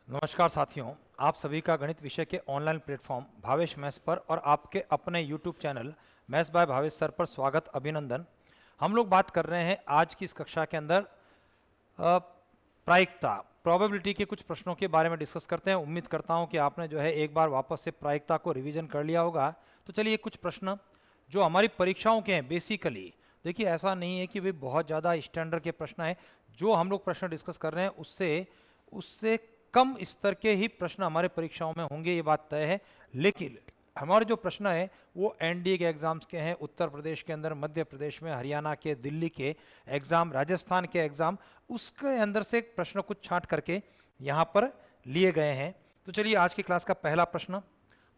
नमस्कार साथियों, आप सभी का गणित विषय के ऑनलाइन प्लेटफॉर्म भावेश मैथ्स पर और आपके अपने YouTube channel maths by Bhavesh sir पर स्वागत अभिनंदन। हम लोग बात कर रहे हैं आज की इस कक्षा के अंदर प्रायिकता प्रोबेबिलिटी के कुछ प्रश्नों के बारे में डिस्कस करते हैं। उम्मीद करता हूं कि आपने जो है एक बार वापस से प्रायिकता को रिवीजन कर लिया होगा। तो चलिए कुछ प्रश्न जो हमारी परीक्षाओं के हैं, बेसिकली देखिए ऐसा नहीं है कि वे बहुत ज़्यादा स्टैंडर्ड के प्रश्न हैं। जो हम लोग प्रश्न डिस्कस कर रहे हैं उससे उससे कम स्तर के ही प्रश्न हमारे परीक्षाओं में होंगे, ये बात तय है। लेकिन हमारे जो प्रश्न है वो एनडीए के एग्जाम्स के हैं, उत्तर प्रदेश के अंदर, मध्य प्रदेश में, हरियाणा के, दिल्ली के एग्जाम, राजस्थान के एग्जाम, उसके अंदर से प्रश्न कुछ छांट करके यहाँ पर लिए गए हैं। तो चलिए आज की क्लास का पहला प्रश्न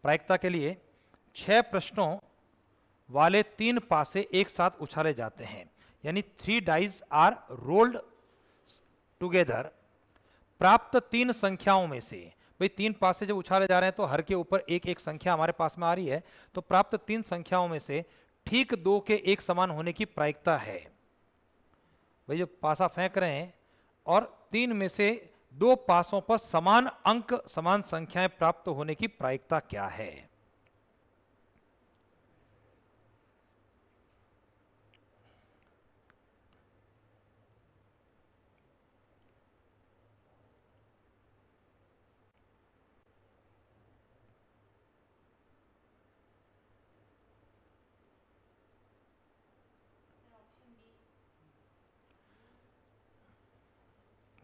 प्रायिकता के लिए, 6 प्रश्नों वाले 3 पासे एक साथ उछाले जाते हैं, यानी 3 डाइज आर रोल्ड टुगेदर। प्राप्त 3 संख्याओं में से, भाई 3 पासे जब उछाले जा रहे हैं तो हर के ऊपर एक एक संख्या हमारे पास में आ रही है, तो प्राप्त 3 संख्याओं में से ठीक 2 के एक समान होने की प्रायिकता है। भाई जो पासा फेंक रहे हैं और 3 में से 2 पासों पर समान अंक, समान संख्याएं प्राप्त होने की प्रायिकता क्या है?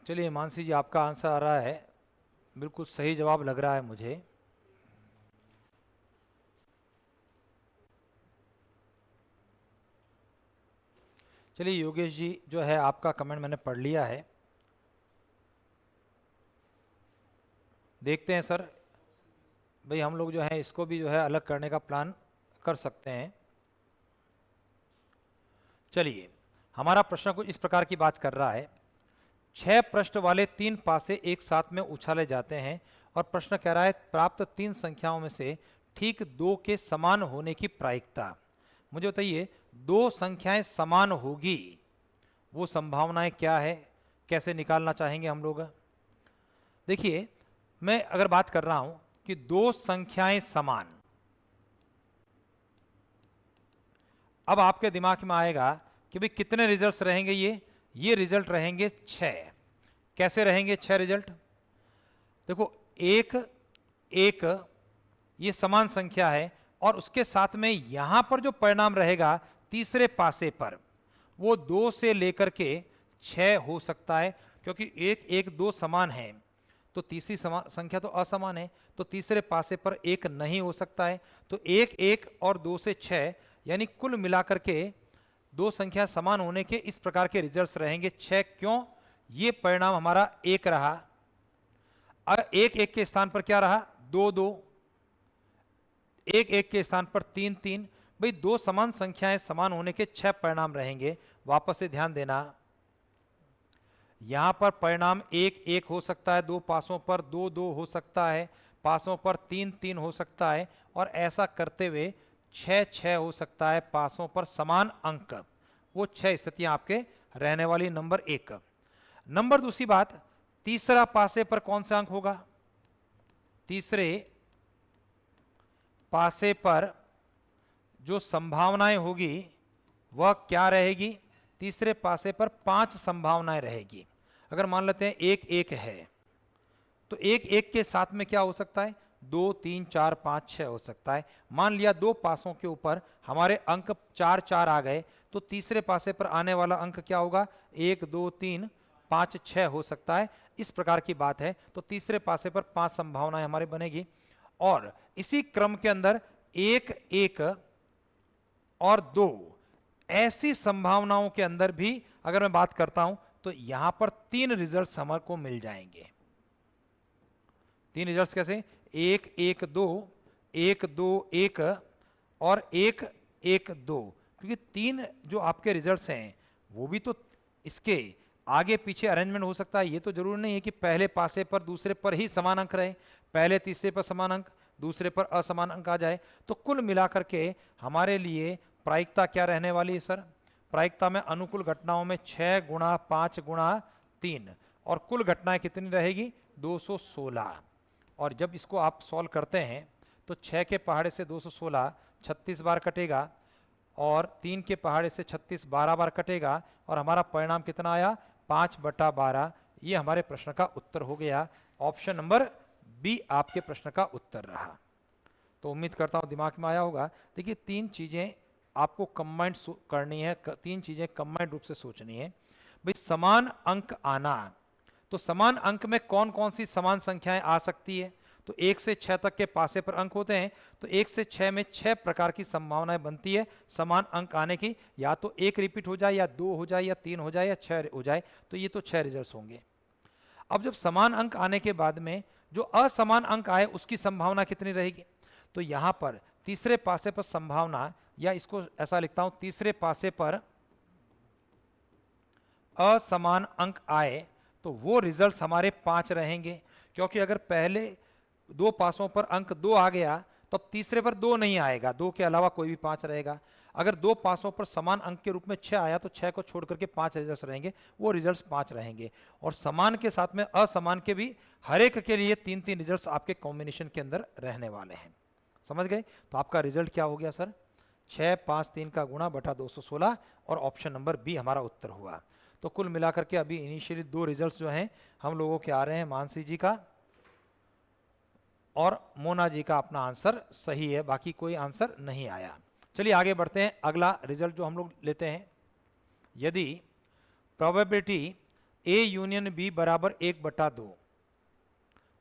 चलिए मानसी जी, आपका आंसर आ रहा है, बिल्कुल सही जवाब लग रहा है मुझे। चलिए योगेश जी, जो है आपका कमेंट मैंने पढ़ लिया है। देखते हैं सर, भाई हम लोग जो है इसको भी जो है अलग करने का प्लान कर सकते हैं। चलिए हमारा प्रश्न कुछ इस प्रकार की बात कर रहा है, 6 पृष्ठ वाले 3 पासे एक साथ में उछाले जाते हैं और प्रश्न कह रहा है प्राप्त 3 संख्याओं में से ठीक 2 के समान होने की प्रायिकता। मुझे बताइए 2 संख्याएं समान होगी, वो संभावनाएं क्या है, कैसे निकालना चाहेंगे हम लोग? देखिए मैं अगर बात कर रहा हूं कि 2 संख्याएं समान, अब आपके दिमाग में आएगा कि भाई कितने रिजल्ट्स रहेंगे? ये रिजल्ट रहेंगे 6। कैसे रहेंगे 6 रिजल्ट? देखो एक एक ये समान संख्या है और उसके साथ में यहां पर जो परिणाम रहेगा तीसरे पासे पर, वो 2 से लेकर के 6 हो सकता है, क्योंकि 1 1 2 समान है तो तीसरी संख्या तो असमान है, तो तीसरे पासे पर 1 नहीं हो सकता है। तो 1 1 और 2 से 6, यानी कुल मिलाकर के 2 संख्या समान होने के इस प्रकार के रिजल्ट्स रहेंगे 6। क्यों? ये परिणाम हमारा 1 रहा, और 1 1 के स्थान पर क्या रहा? 2 2, 1 1 के स्थान पर 3 3। भाई 2 समान संख्याएं समान होने के 6 परिणाम रहेंगे। वापस से ध्यान देना, यहां पर परिणाम 1 1 हो सकता है, 2 पासों पर 2 2 हो सकता है, पासों पर 3 3 हो सकता है, और ऐसा करते हुए 6 6 हो सकता है, पासों पर समान अंक। वो 6 स्थितियां आपके रहने वाली। नंबर 1। नंबर दूसरी बात, तीसरा पासे पर कौन सा अंक होगा? तीसरे पासे पर जो संभावनाएं होगी वह क्या रहेगी? तीसरे पासे पर 5 संभावनाएं रहेगी। अगर मान लेते हैं 1 1 है, तो 1 1 के साथ में क्या हो सकता है? 2 3 4 5 6 हो सकता है। मान लिया 2 पासों के ऊपर हमारे अंक 4 4 आ गए, तो तीसरे पासे पर आने वाला अंक क्या होगा? 1 2 3 5 6 हो सकता है। इस प्रकार की बात है। तो तीसरे पासे पर 5 संभावनाएं हमारी बनेगी, और इसी क्रम के अंदर 1 1 और 2, ऐसी संभावनाओं के अंदर भी अगर मैं बात करता हूं तो यहां पर 3 रिजल्ट्स हमारे को मिल जाएंगे। 3 रिजल्ट्स कैसे? 1 1 2, 1 2 1 और 1 1 2। क्योंकि 3 जो आपके रिजल्ट्स हैं वो भी तो इसके आगे पीछे अरेंजमेंट हो सकता है। ये तो जरूरी नहीं है कि पहले पासे पर दूसरे पर ही समान अंक रहे, पहले तीसरे पर समान अंक, दूसरे पर असमान अंक आ जाए। तो कुल मिलाकर के हमारे लिए प्रायिकता क्या रहने वाली है सर? प्रायिकता में अनुकूल घटनाओं में 6 गुणा 5 गुणा 3, और कुल घटनाएं कितनी रहेगी? 216, और जब इसको आप सॉल्व करते हैं तो 6 के पहाड़े से 216 36 बार कटेगा, और 3 के पहाड़े से 36 12 बार कटेगा, और हमारा परिणाम कितना आया 5/12। ये हमारे प्रश्न का उत्तर हो गया। ऑप्शन नंबर बी आपके प्रश्न का उत्तर रहा। तो उम्मीद करता हूँ दिमाग में आया होगा। देखिए, तीन चीजें आपको कंबाइंड करनी है, तीन चीजें कंबाइंड रूप से सोचनी है। भाई, समान अंक आना, तो समान अंक में कौन कौन सी समान संख्याएं आ सकती है? तो 1 से 6 तक के पासे पर अंक होते हैं, तो 1 से 6 में 6 प्रकार की संभावनाएं बनती है समान अंक आने की। या तो 1 रिपीट हो जाए, या 2 हो जाए, या 3 हो जाए, या 6 हो जाए। तो ये तो 6 रिजल्ट्स होंगे। अब जब समान अंक आने के बाद में जो असमान अंक आए उसकी संभावना कितनी रहेगी? तो यहां पर तीसरे पासे पर संभावना, या इसको ऐसा लिखता हूं, तीसरे पासे पर असमान अंक आए तो वो रिजल्ट्स हमारे 5 रहेंगे, क्योंकि अगर पहले दो पासों पर अंक 2 आ गया तो अब तीसरे पर 2 नहीं आएगा, 2 के अलावा कोई भी 5 रहेगा। अगर दो पासों पर समान अंक के रूप में 6 आया तो 6 को छोड़ करके 5 रिजल्ट्स रहेंगे, वो रिजल्ट्स 5 रहेंगे। और समान के साथ में असमान के भी हर एक के लिए 3-3 रिजल्ट्स आपके कॉम्बिनेशन के अंदर रहने वाले हैं। समझ गए? तो आपका रिजल्ट क्या हो गया सर? 6 5 3 का गुणा बटा 216, और ऑप्शन नंबर बी हमारा उत्तर हुआ। तो कुल मिलाकर के अभी इनिशियली 2 रिजल्ट्स जो हैं हम लोगों के आ रहे हैं, मानसी जी का और मोना जी का अपना आंसर सही है, बाकी कोई आंसर नहीं आया। चलिए आगे बढ़ते हैं। अगला रिजल्ट जो हम लोग लेते हैं, यदि प्रोबेबिलिटी ए यूनियन बी बराबर 1/2,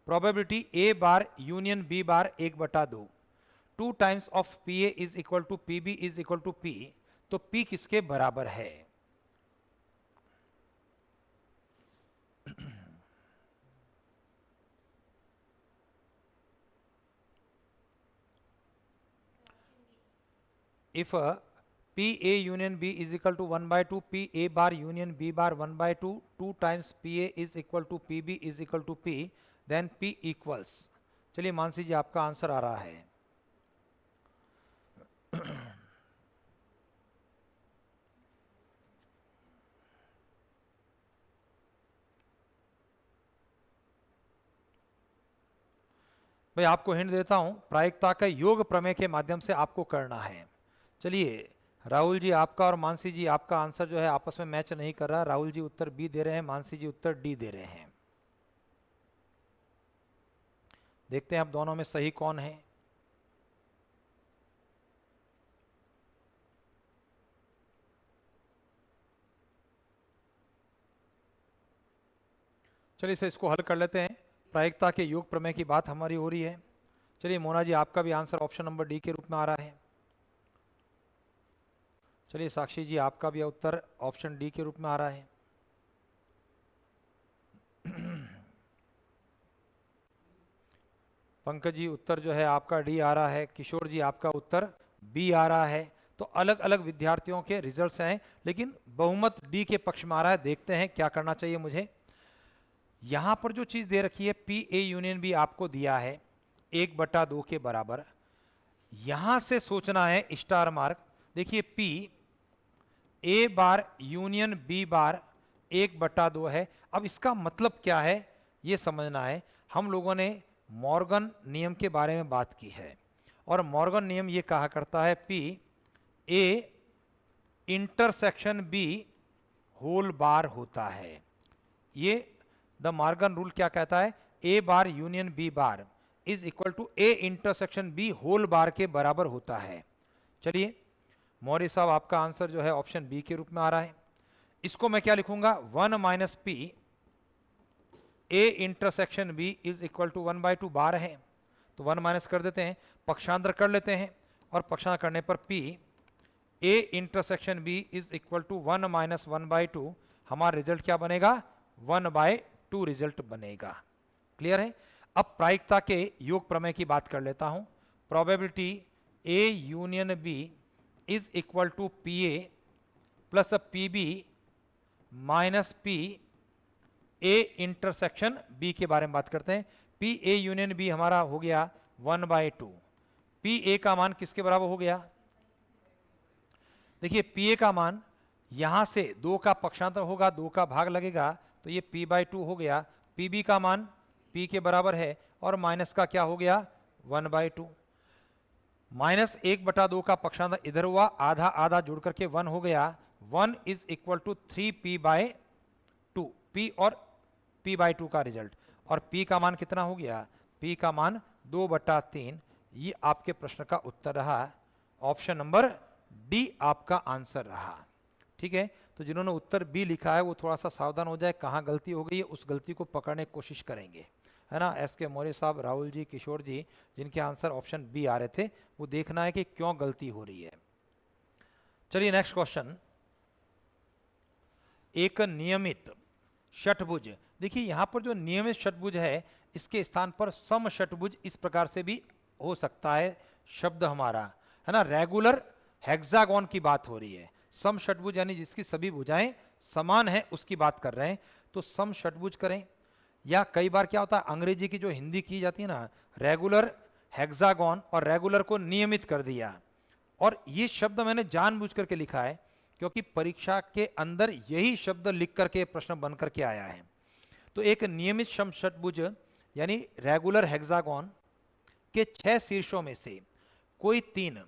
probability A bar union B bar 1/2, 2 times of P A is equal to P B is equal to P, तो पी किसके बराबर है? If P A union B is equal to 1/2, P A bar union B bar 1/2, 2 times P A is equal to P B is equal to P, then P equals। चलिए मानसी जी, आपका answer आ रहा है। भाई, आपको hint देता हूं, प्रायिकता का योग प्रमेय के माध्यम से आपको करना है। चलिए, राहुल जी आपका और मानसी जी आपका आंसर जो है आपस में मैच नहीं कर रहा। राहुल जी उत्तर बी दे रहे हैं, मानसी जी उत्तर डी दे रहे हैं। देखते हैं अब दोनों में सही कौन है। चलिए इसे इसको हल कर लेते हैं। प्रायिकता के योग प्रमेय की बात हमारी हो रही है। चलिए मोना जी, आपका भी आंसर ऑप्शन नंबर डी के रूप में आ रहा है। चलिए साक्षी जी, आपका भी उत्तर ऑप्शन डी के रूप में आ रहा है। पंकज जी, उत्तर जो है आपका डी आ रहा है। किशोर जी, आपका उत्तर बी आ रहा है। तो अलग अलग विद्यार्थियों के रिजल्ट्स हैं, लेकिन बहुमत डी के पक्ष में आ रहा है। देखते हैं क्या करना चाहिए मुझे। यहां पर जो चीज दे रखी है पी ए यूनियन बी आपको दिया है 1/2 के बराबर। यहां से सोचना है स्टार मार्क। देखिए, P A bar union B bar 1/2 है। अब इसका मतलब क्या है ये समझना है। हम लोगों ने मॉर्गन नियम के बारे में बात की है, और मॉर्गन नियम ये कहा करता है P A intersection B whole bar होता है। ये द मॉर्गन रूल क्या कहता है? A bar union B bar is equal to A intersection B whole bar के बराबर होता है। चलिए मौर्य साहब, आपका आंसर जो है ऑप्शन बी के रूप में आ रहा है। इसको मैं क्या लिखूंगा? 1 minus P A intersection B is equal to 1/2 bar है, तो 1 माइनस कर देते हैं, पक्षांतर कर लेते हैं, और पक्षांतर करने पर P A intersection B is equal to 1 minus 1/2, हमारा रिजल्ट क्या बनेगा? 1/2 रिजल्ट बनेगा। क्लियर है? अब प्रायिकता के योग प्रमेय की बात कर लेता हूं। Probability A union B is equal to P A plus P B minus P A intersection B के बारे में बात करते हैं। पी ए यूनियन बी हमारा हो गया 1/2। पी ए का मान किसके बराबर हो गया? देखिए, पी ए का मान यहां से 2 का पक्षांतर होगा, 2 का भाग लगेगा, तो ये p/2 हो गया। पी बी का मान p के बराबर है, और माइनस का क्या हो गया 1/2। -1/2 का पक्षांतर इधर हुआ, आधा आधा जुड़ करके 1 हो गया। 1 is equal to 3p/2, p और p/2 का रिजल्ट, और p का मान कितना हो गया, p का मान 2/3। ये आपके प्रश्न का उत्तर रहा, ऑप्शन नंबर डी आपका आंसर रहा। ठीक है, तो जिन्होंने उत्तर बी लिखा है वो थोड़ा सा सावधान हो जाए, कहाँ गलती हो गई है उस गलती को पकड़ने की कोशिश करेंगे, है ना। एस के मौर्य साहब, राहुल जी, किशोर जी, जिनके आंसर ऑप्शन बी आ रहे थे, वो देखना है कि क्यों गलती हो रही है। चलिए नेक्स्ट क्वेश्चन, एक नियमित षटभुज। देखिए यहां पर जो नियमित षटभुज है, इसके स्थान पर सम षटभुज इस प्रकार से भी हो सकता है शब्द हमारा, है ना। रेगुलर हेक्सागोन की बात हो रही है, सम षटभुज यानी जिसकी सभी भुजाएं समान है उसकी बात कर रहे हैं, तो सम षटभुज करें। या कई बार क्या होता है, अंग्रेजी की जो हिंदी की जाती है ना, रेगुलर हेक्सागोन और रेगुलर को नियमित कर दिया, और ये शब्द मैंने जानबूझ करके लिखा है क्योंकि परीक्षा के अंदर यही शब्द लिख करके प्रश्न बन करके आया है। तो एक नियमित सम षटभुज यानी रेगुलर हेक्सागोन के 6 शीर्षों में से कोई 3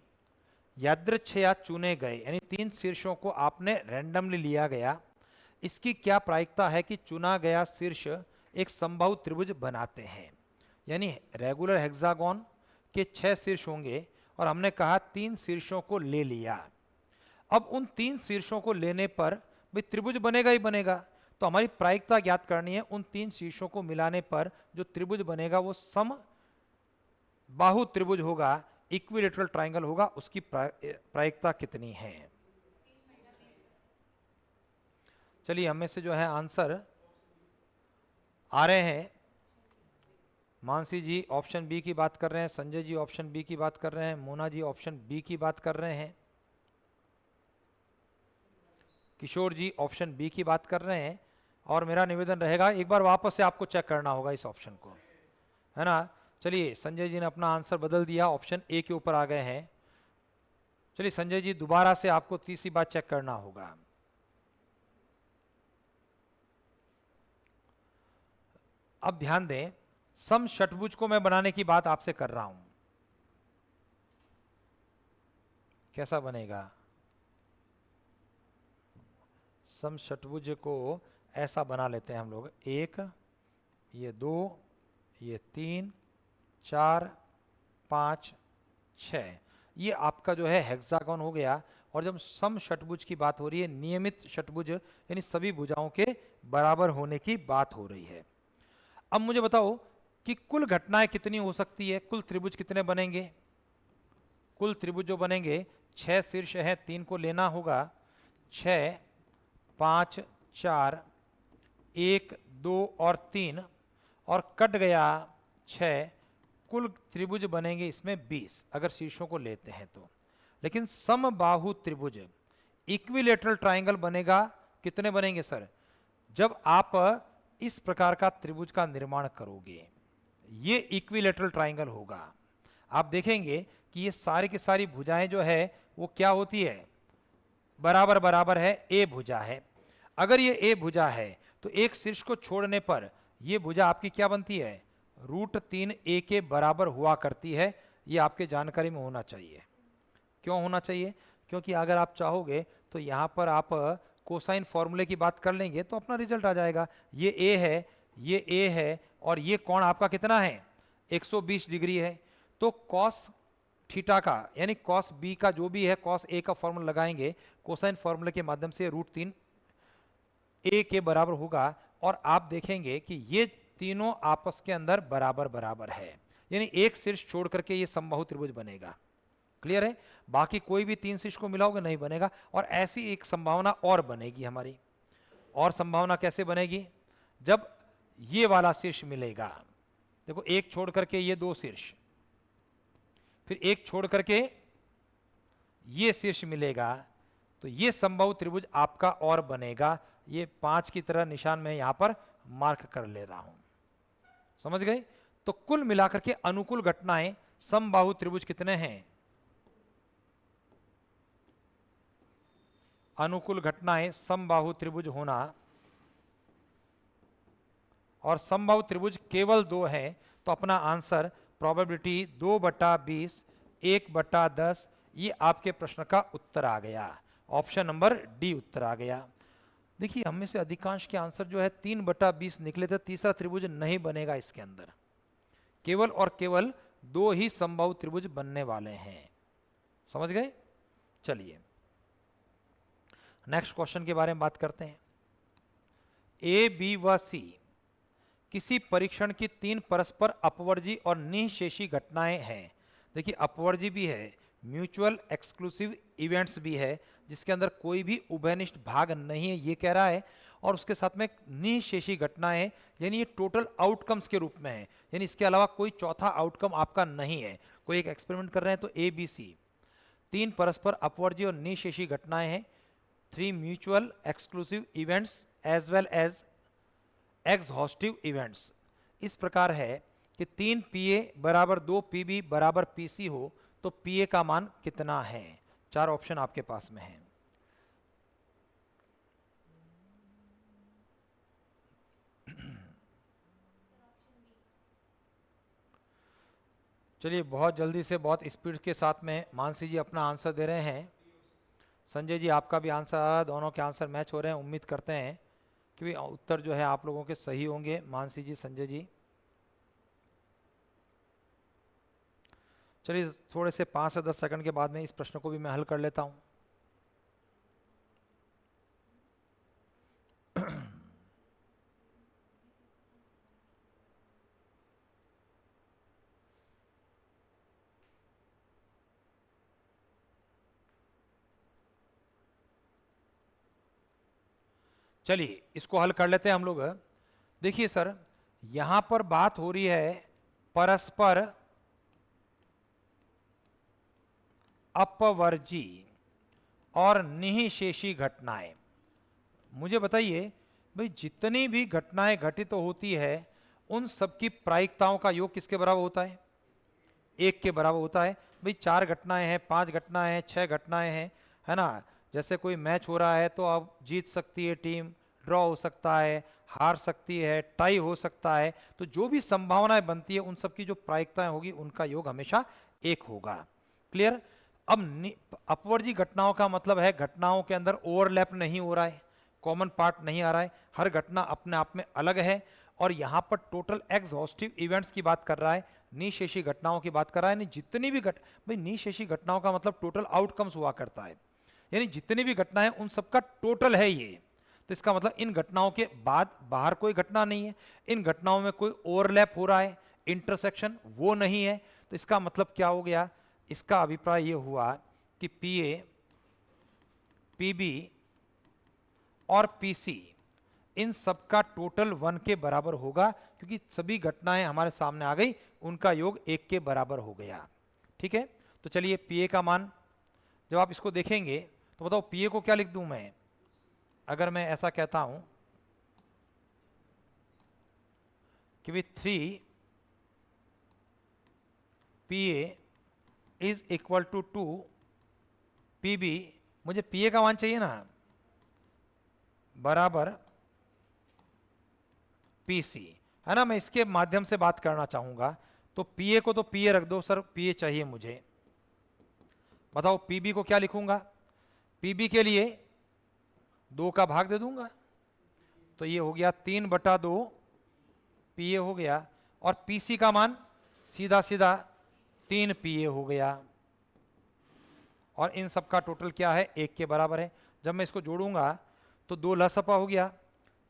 यादृच्छया चुने गए, यानी 3 शीर्षों को आपने रैंडमली लिया गया, इसकी क्या प्रायिकता है कि चुना गया शीर्ष एक समबाहु त्रिभुज बनाते हैं। यानी रेगुलर हेक्सागोन के 6 शीर्ष होंगे और हमने कहा 3 शीर्षों को ले लिया। अब उन 3 शीर्षों को लेने पर भाई त्रिभुज बनेगा ही बनेगा, तो हमारी प्रायिकता ज्ञात करनी है। उन 3 शीर्षों को मिलाने पर जो त्रिभुज बनेगा वो सम बाहु त्रिभुज होगा, इक्विलेटरल ट्राइंगल होगा, उसकी प्रायिकता कितनी है। चलिए हमें से जो है आंसर आ रहे हैं, मानसी जी ऑप्शन बी की बात कर रहे हैं, संजय जी ऑप्शन बी की बात कर रहे हैं, मोना जी ऑप्शन बी की बात कर रहे हैं, किशोर जी ऑप्शन बी की बात कर रहे हैं। और मेरा निवेदन रहेगा एक बार वापस से आपको चेक करना होगा इस ऑप्शन को, है ना। चलिए संजय जी ने अपना आंसर बदल दिया, ऑप्शन ए के ऊपर आ गए हैं। चलिए संजय जी दोबारा से आपको तीसरी बार चेक करना होगा। अब ध्यान दें, सम षटभुज को मैं बनाने की बात आपसे कर रहा हूं, कैसा बनेगा सम षटभुज को, ऐसा बना लेते हैं हम लोग, 1, ये 2, ये 3, 4, 5, 6, ये आपका जो है हेक्सागोन हो गया। और जब सम षटभुज की बात हो रही है, नियमित षटभुज यानी सभी भुजाओं के बराबर होने की बात हो रही है। अब मुझे बताओ कि कुल घटनाएं कितनी हो सकती है, कुल त्रिभुज कितने बनेंगे। कुल त्रिभुज जो बनेंगे, 6 शीर्ष है, 3 को लेना होगा, 6, 5, 4, 1, 2 और 3, और कट गया 6, कुल त्रिभुज बनेंगे इसमें 20 अगर शीर्षों को लेते हैं तो। लेकिन समबाहु त्रिभुज इक्विलेटरल ट्राइंगल बनेगा, कितने बनेंगे सर, जब आप इस प्रकार का त्रिभुज का निर्माण करोगे, ये इक्विलेटरल ट्राइंगल होगा। आप देखेंगे कि ये सारी की सारी भुजाएं जो है वो क्या होती है, बराबर बराबर है, ए भुजा है। अगर ये ए भुजा है तो एक शीर्ष को छोड़ने पर ये भुजा आपकी क्या बनती है, √3 ए के बराबर हुआ करती है। ये आपके जानकारी में होना चाहिए। क्यों होना चाहिए, क्योंकि अगर आप चाहोगे तो यहाँ पर आप कोसाइन फॉर्मूले की बात कर लेंगे तो अपना रिजल्ट आ जाएगा। ये ए है, ये ए है, और ये कोण आपका कितना है, 120 डिग्री है। तो कॉस थीटा का यानी कॉस बी का जो भी है, कॉस ए का फॉर्मूला लगाएंगे, कोसाइन फॉर्मूले के माध्यम से √3 ए के बराबर होगा। और आप देखेंगे कि ये तीनों आपस के अंदर बराबर बराबर है, यानी एक शीर्ष छोड़ करके ये समबाहु त्रिभुज बनेगा। क्लियर है, बाकी कोई भी 3 शीर्ष को मिलाओगे नहीं बनेगा। और ऐसी एक संभावना और बनेगी हमारी, और संभावना कैसे बनेगी, जब ये वाला शीर्ष मिलेगा, देखो एक छोड़ करके ये 2 शीर्ष, फिर एक छोड़ करके ये शीर्ष मिलेगा, तो ये समबाहु त्रिभुज आपका और बनेगा। ये 5 की तरह निशान में यहां पर मार्क कर ले रहा हूं, समझ गए। तो कुल मिलाकर के अनुकूल घटनाएं समबाहु त्रिभुज कितने हैं, अनुकूल घटनाएं समबाहु त्रिभुज होना, और संभव त्रिभुज केवल 2 है, तो अपना आंसर प्रोबेबिलिटी 2/20 1/10 ये आपके प्रश्न का उत्तर आ गया। ऑप्शन नंबर डी उत्तर आ गया। देखिए हम में से अधिकांश के आंसर जो है 3/20 निकले थे, तीसरा त्रिभुज नहीं बनेगा इसके अंदर, केवल और केवल 2 ही संभव त्रिभुज बनने वाले हैं। समझ गए? चलिए नेक्स्ट क्वेश्चन के बारे में बात करते हैं। ए, बी व सी किसी परीक्षण की 3 परस्पर अपवर्जी और निःशेषी घटनाएं हैं। देखिए अपवर्जी भी है, म्यूचुअल एक्सक्लूसिव इवेंट्स भी है, जिसके अंदर कोई भी उभयनिष्ठ भाग नहीं है ये कह रहा है, और उसके साथ में निःशेषी घटनाएं यानी ये टोटल आउटकम्स के रूप में है, यानी इसके अलावा कोई चौथा आउटकम आपका नहीं है। कोई एक एक्सपेरिमेंट कर रहे हैं तो ए बी सी 3 परस्पर अपवर्जी और निःशेषी घटनाएं हैं, 3 mutual exclusive events as well as exhaustive events. इस प्रकार है कि 3 पीए बराबर 2 पीबी बराबर पीसी हो तो पीए का मान कितना है। 4 ऑप्शन आपके पास में है। चलिए बहुत जल्दी से बहुत स्पीड के साथ में मानसी जी अपना आंसर दे रहे हैं। संजय जी आपका भी आंसर आ रहा है, दोनों के आंसर मैच हो रहे हैं। उम्मीद करते हैं कि उत्तर जो है आप लोगों के सही होंगे। मानसी जी, संजय जी, चलिए थोड़े से 5 से 10 सेकंड के बाद में इस प्रश्न को भी मैं हल कर लेता हूं। चलिए इसको हल कर लेते हैं हम लोग। देखिए सर यहां पर बात हो रही है परस्पर अपवर्जी और निःशेषी घटनाएं। मुझे बताइए भाई जितनी भी घटनाएं घटित होती है उन सब की प्रायिकताओं का योग किसके बराबर होता है? 1 के बराबर होता है। भाई 4 घटनाएं हैं, 5 घटनाएं हैं, 6 घटनाएं हैं, है ना। जैसे कोई मैच हो रहा है तो अब जीत सकती है टीम, ड्रॉ हो सकता है, हार सकती है, टाई हो सकता है, तो जो भी संभावनाएं बनती है उन सब की जो प्रायिकताएं होगी उनका योग हमेशा 1 होगा। क्लियर? अब अपवर्जी घटनाओं का मतलब है घटनाओं के अंदर ओवरलैप नहीं हो रहा है, कॉमन पार्ट नहीं आ रहा है, हर घटना अपने आप में अलग है, और यहां पर टोटल एग्जॉस्टिव इवेंट्स की बात कर रहा है, निःशेषी घटनाओं की बात कर रहा है। नहीं जितनी भी भाई निःशेषी घटनाओं का मतलब टोटल आउटकम्स हुआ करता है, यानी जितनी भी घटनाएं उन सबका टोटल है ये। तो इसका मतलब इन घटनाओं के बाद बाहर कोई घटना नहीं है, इन घटनाओं में कोई ओवरलैप हो रहा है, इंटरसेक्शन वो नहीं है। तो इसका मतलब क्या हो गया? इसका अभिप्राय ये हुआ कि पीए, पीबी और पीसी इन सब का टोटल 1 के बराबर होगा, क्योंकि सभी घटनाएं हमारे सामने आ गई, उनका योग 1 के बराबर हो गया। ठीक है, तो चलिए पीए का मान जब आप इसको देखेंगे तो बताओ पीए को क्या लिख दूं मैं? अगर मैं ऐसा कहता हूं कि भी 3 पीए इज इक्वल टू 2 पीबी, मुझे पीए का मान चाहिए ना, बराबर पीसी, है ना। मैं इसके माध्यम से बात करना चाहूंगा, तो पीए को तो पीए रख दो सर, पीए चाहिए मुझे। बताओ पीबी को क्या लिखूंगा? पीबी के लिए 2 का भाग दे दूंगा, तो ये हो गया 3/2 पीए हो गया, और पीसी का मान सीधा सीधा 3 पीए हो गया, और इन सब का टोटल क्या है? 1 के बराबर है। जब मैं इसको जोड़ूंगा तो 2 लसपा हो गया,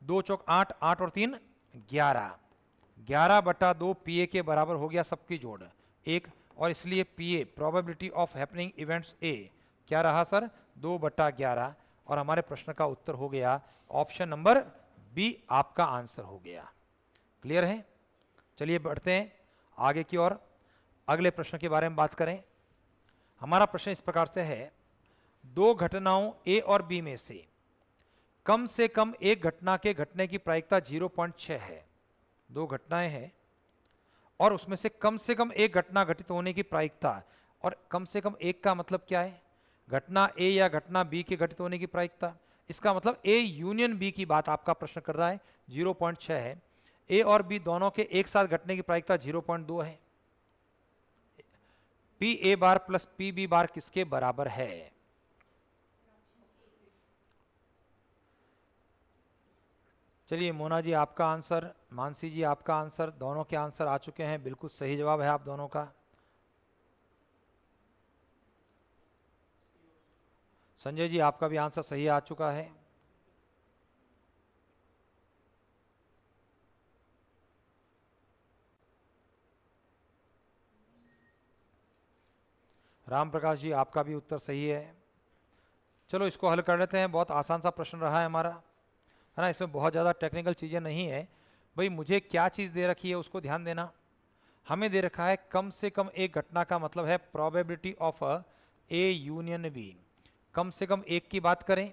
2 चौक 8, 8 और 3 11, 11/2 पीए के बराबर हो गया सबकी जोड़ 1, और इसलिए P A probability of happening events A क्या रहा सर? 2/11, और हमारे प्रश्न का उत्तर हो गया ऑप्शन नंबर बी आपका आंसर हो गया। क्लियर है? चलिए बढ़ते हैं आगे की ओर, अगले प्रश्न के बारे में बात करें। हमारा प्रश्न इस प्रकार से है, 2 घटनाओं ए और बी में से कम एक घटना के घटने की प्रायिकता 0.6 है। 2 घटनाएं हैं और उसमें से कम एक घटना घटित होने की प्रायिकता, और कम से कम एक का मतलब क्या है? घटना ए या घटना बी के घटित होने की प्रायिकता। इसका मतलब ए यूनियन बी की बात आपका प्रश्न कर रहा है, 0.6 है। ए और बी दोनों के एक साथ घटने की प्रायिकता 0.2 है। P A bar plus P B bar किसके बराबर है? चलिए मोना जी आपका आंसर, मानसी जी आपका आंसर, दोनों के आंसर आ चुके हैं, बिल्कुल सही जवाब है आप दोनों का। संजय जी आपका भी आंसर सही आ चुका है। राम प्रकाश जी आपका भी उत्तर सही है। चलो इसको हल कर लेते हैं, बहुत आसान सा प्रश्न रहा है हमारा, है ना, इसमें बहुत ज़्यादा टेक्निकल चीज़ें नहीं है। भाई मुझे क्या चीज़ दे रखी है उसको ध्यान देना। हमें दे रखा है कम से कम एक घटना का मतलब है probability of A union B. कम से कम एक की बात करें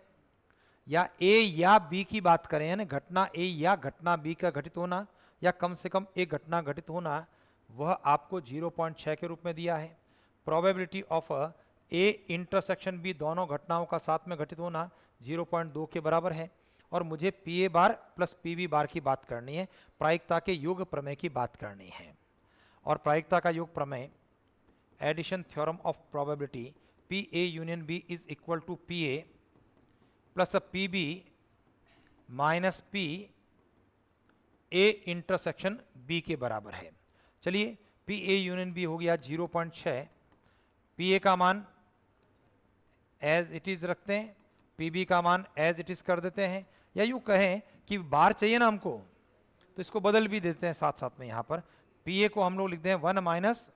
या ए या बी की बात करें, यानी घटना ए या घटना बी का घटित होना या कम से कम एक घटना घटित होना, वह आपको 0.6 के रूप में दिया है। Probability of A intersection B, दोनों घटनाओं का साथ में घटित होना 0.2 के बराबर है। और मुझे P A bar plus P B bar की बात करनी है, प्रायिकता के योग प्रमेय की बात करनी है। और प्रायिकता का योग प्रमेय, addition theorem of probability, P A union B is equal to P A plus P B minus P A intersection B के बराबर है। चलिए पी ए यूनियन बी हो गया 0.6, पी ए का मान एज इट इज रखते हैं, पी बी का मान एज इट इज कर देते हैं, या यूं कहें कि बार चाहिए ना हमको तो इसको बदल भी देते हैं साथ साथ में। यहां पर पी ए को हम लोग लिखते हैं 1 minus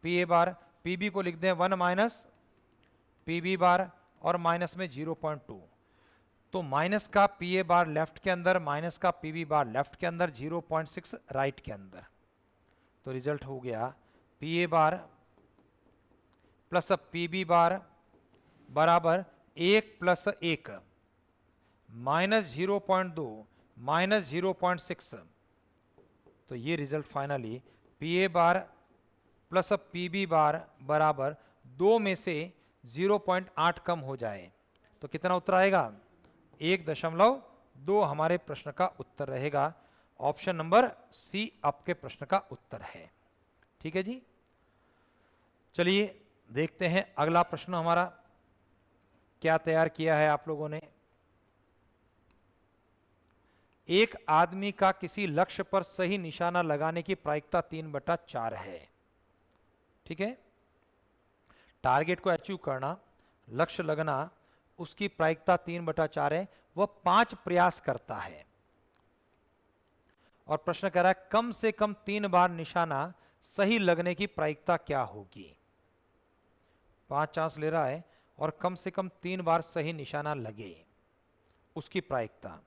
P A bar, P B को लिखते हैं 1 माइनस पी बी बार और माइनस में 0.2। तो माइनस का पी ए बार लेफ्ट के अंदर, माइनस का पी बी बार लेफ्ट के अंदर, 0.6 राइट के अंदर। तो रिजल्ट हो गया P A bar plus P B bar बराबर 1 प्लस 1 माइनस 0.2 माइनस 0.6। तो ये result finally P A bar plus P B bar बराबर 2 में से 0.8 कम हो जाए तो कितना उत्तर आएगा? 1.2 हमारे प्रश्न का उत्तर रहेगा। ऑप्शन नंबर सी आपके प्रश्न का उत्तर है। ठीक है जी, चलिए देखते हैं अगला प्रश्न हमारा क्या तैयार किया है आप लोगों ने। एक आदमी का किसी लक्ष्य पर सही निशाना लगाने की प्रायिकता 3/4 है। ठीक है, टारगेट को अचीव करना, लक्ष्य लगना, उसकी प्रायिकता 3/4 है। वह 5 प्रयास करता है और प्रश्न कह रहा है कम से कम 3 बार निशाना सही लगने की प्रायिकता क्या होगी। 5 चांस ले रहा है और कम से कम 3 बार सही निशाना लगे, उसकी प्रायिकता।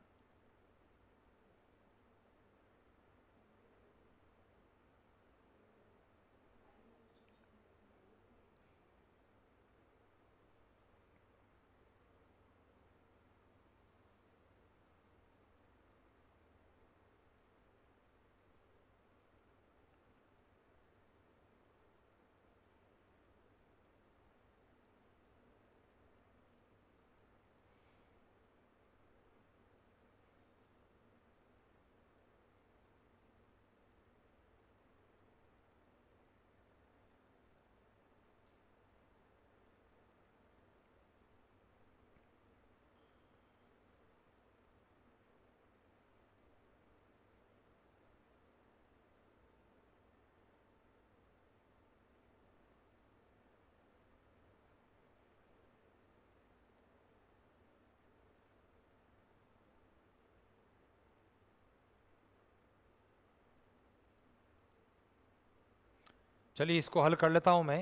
चलिए इसको हल कर लेता हूं मैं।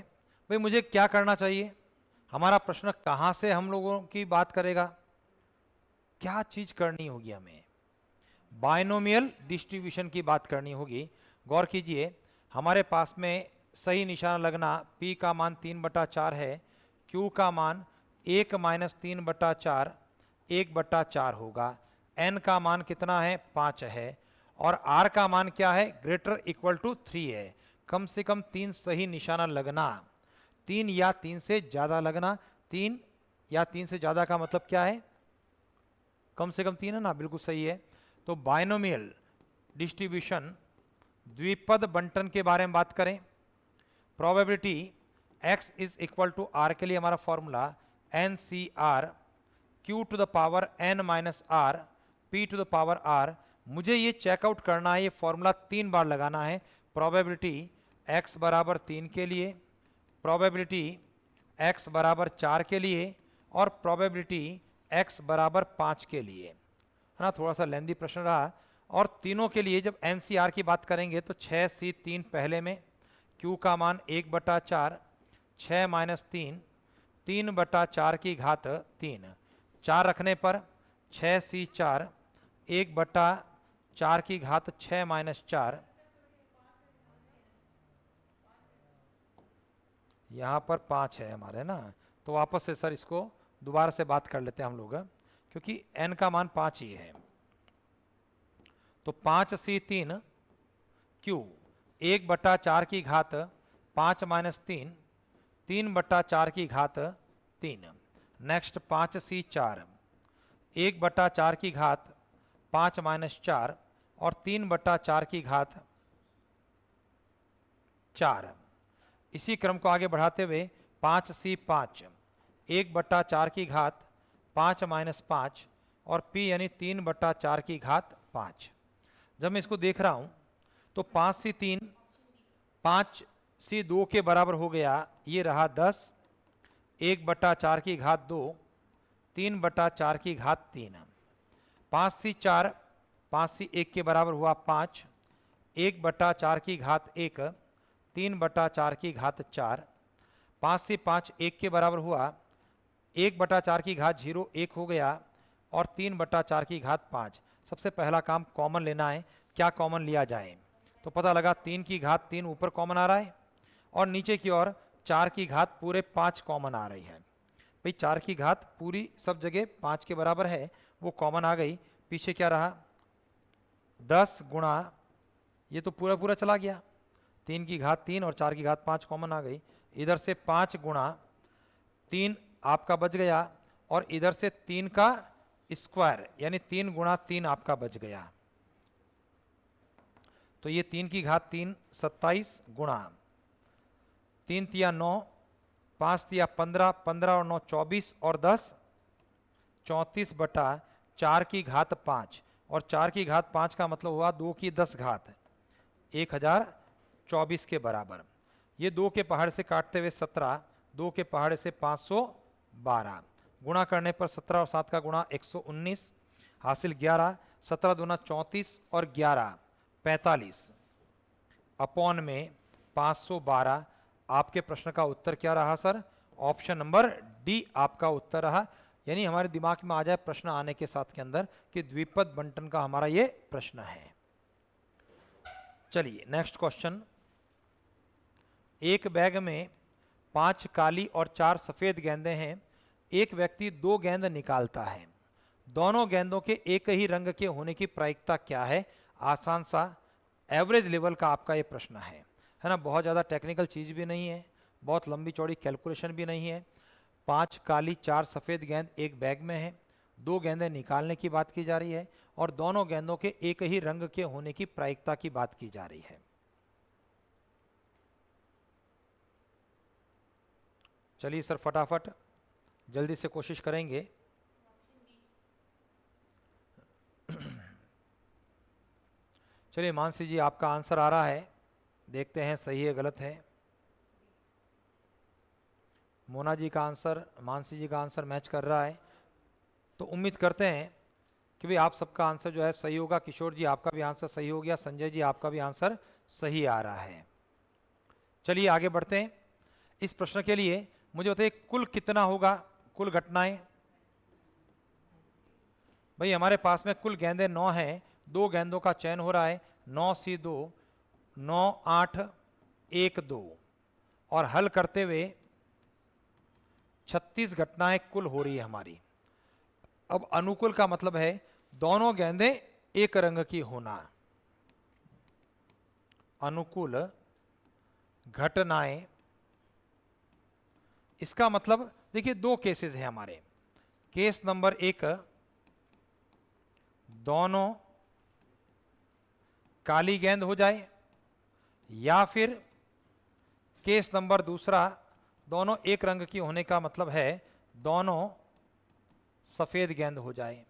भाई मुझे क्या करना चाहिए, हमारा प्रश्न कहां से हम लोगों की बात करेगा, क्या चीज करनी होगी हमें? बायनोमियल डिस्ट्रीब्यूशन की बात करनी होगी। गौर कीजिए हमारे पास में सही निशाना लगना, P का मान 3/4 है, Q का मान 1 माइनस 3/4 1/4 होगा, N का मान कितना है 5 है और R का मान क्या है ग्रेटर इक्वल टू 3 है। कम से कम 3 सही निशाना लगना, 3 या 3 से ज्यादा लगना। 3 या 3 से ज्यादा का मतलब क्या है? कम से कम 3 है ना, बिल्कुल सही है। तो बायनोमियल डिस्ट्रीब्यूशन, द्विपद बंटन के बारे में बात करें, probability x is equal to r के लिए हमारा formula NCR q to the power n minus r p to the power r। मुझे ये चेकआउट करना है, ये फॉर्मूला 3 बार लगाना है। प्रोबेबिलिटी x बराबर 3 के लिए, प्रोबेबिलिटी x बराबर 4 के लिए और प्रोबेबिलिटी x बराबर 5 के लिए, है ना। थोड़ा सा लेंदी प्रश्न रहा। और तीनों के लिए जब NCR की बात करेंगे तो 6C3 पहले में, q का मान 1/4, 6 माइनस 3, 3/4 की घात 3, 4 रखने पर 6C4, 1/4 की घात 6 माइनस 4, यहाँ पर 5 है हमारे ना। तो वापस से सर इसको दोबारा से बात कर लेते हैं हम लोग, क्योंकि n का मान 5 ही है। तो 5C3 q 1/4 की घात 5 माइनस 3, 3/4 की घात 3। नेक्स्ट 5C4 1/4 की घात 5 माइनस 4 और 3/4 की घात 4। इसी क्रम को आगे बढ़ाते हुए 5C5 1/4 की घात 5 माइनस 5 और p यानी 3/4 की घात 5। जब मैं इसको देख रहा हूं तो 5C3 5C2 के बराबर हो गया, ये रहा 10, 1/4 की घात 2, 3/4 की घात 3। 5C4 5C1 के बराबर हुआ 5, 1/4 की घात 1, 3/4 की घात 4। 5C5 1 के बराबर हुआ, 1/4 की घात 0 1 हो गया और 3/4 की घात 5। सबसे पहला काम कॉमन लेना है, क्या कॉमन लिया जाए। तो पता लगा 3 की घात 3 ऊपर कॉमन आ रहा है और नीचे की ओर 4 की घात पूरे 5 कॉमन आ रही है। भाई 4 की घात पूरी सब जगह 5 के बराबर है, वो कॉमन आ गई। पीछे क्या रहा, 10 गुणा, ये तो पूरा पूरा चला गया, 3 की घात 3 और 4 की घात 5 कॉमन आ गई। इधर से 5 गुणा 3 आपका बच गया और इधर से 3 का स्क्वायर यानी 3 गुणा 3 आपका बच गया। तो ये 3 की घात 3 27 गुणा 3 तिया 9, 5 तिया 15, 15 और 9 24 और 10 34/4 की घात 5 और 4 की घात 5 का मतलब हुआ 2 की 10 घात 1024 के बराबर। ये 2 के पहाड़ से काटते हुए 17, 2 के पहाड़ से 512, गुणा करने पर 17 और 7 का गुणा 119, हासिल 11, 17 दूना 34 और 11 45 अपॉन में 512। आपके प्रश्न का उत्तर क्या रहा सर, ऑप्शन नंबर डी आपका उत्तर रहा। यानी हमारे दिमाग में आ जाए प्रश्न आने के साथ के अंदर कि द्विपद बंटन का हमारा ये प्रश्न है। चलिए नेक्स्ट क्वेश्चन। एक बैग में 5 काली और 4 सफेद गेंदें हैं। एक व्यक्ति 2 गेंद निकालता है, दोनों गेंदों के एक ही रंग के होने की प्रायिकता क्या है। आसान सा एवरेज लेवल का आपका ये प्रश्न है ना। बहुत ज़्यादा टेक्निकल चीज़ भी नहीं है, बहुत लंबी चौड़ी कैलकुलेशन भी नहीं है। 5 काली 4 सफ़ेद गेंद एक बैग में है, 2 गेंदें निकालने की बात की जा रही है और दोनों गेंदों के एक ही रंग के होने की प्रायिकता की बात की जा रही है। चलिए सर फटाफट जल्दी से कोशिश करेंगे। चलिए मानसी जी आपका आंसर आ रहा है, देखते हैं सही है गलत है। मोना जी का आंसर मानसी जी का आंसर मैच कर रहा है, तो उम्मीद करते हैं कि भाई आप सबका आंसर जो है सही होगा। किशोर जी आपका भी आंसर सही हो गया, संजय जी आपका भी आंसर सही आ रहा है। चलिए आगे बढ़ते हैं। इस प्रश्न के लिए मुझे बताइए कुल कितना होगा, कुल घटनाएं। भाई हमारे पास में कुल गेंदें 9 हैं, 2 गेंदों का चयन हो रहा है, 9C2 9 8 1 2 और हल करते हुए 36 घटनाएं कुल हो रही है हमारी। अब अनुकूल का मतलब है दोनों गेंदें एक रंग की होना। अनुकूल घटनाएं, इसका मतलब देखिए 2 केसेस हैं हमारे। केस नंबर 1, दोनों काली गेंद हो जाए, या फिर केस नंबर दूसरा, दोनों एक रंग की होने का मतलब है दोनों सफेद गेंद हो जाए।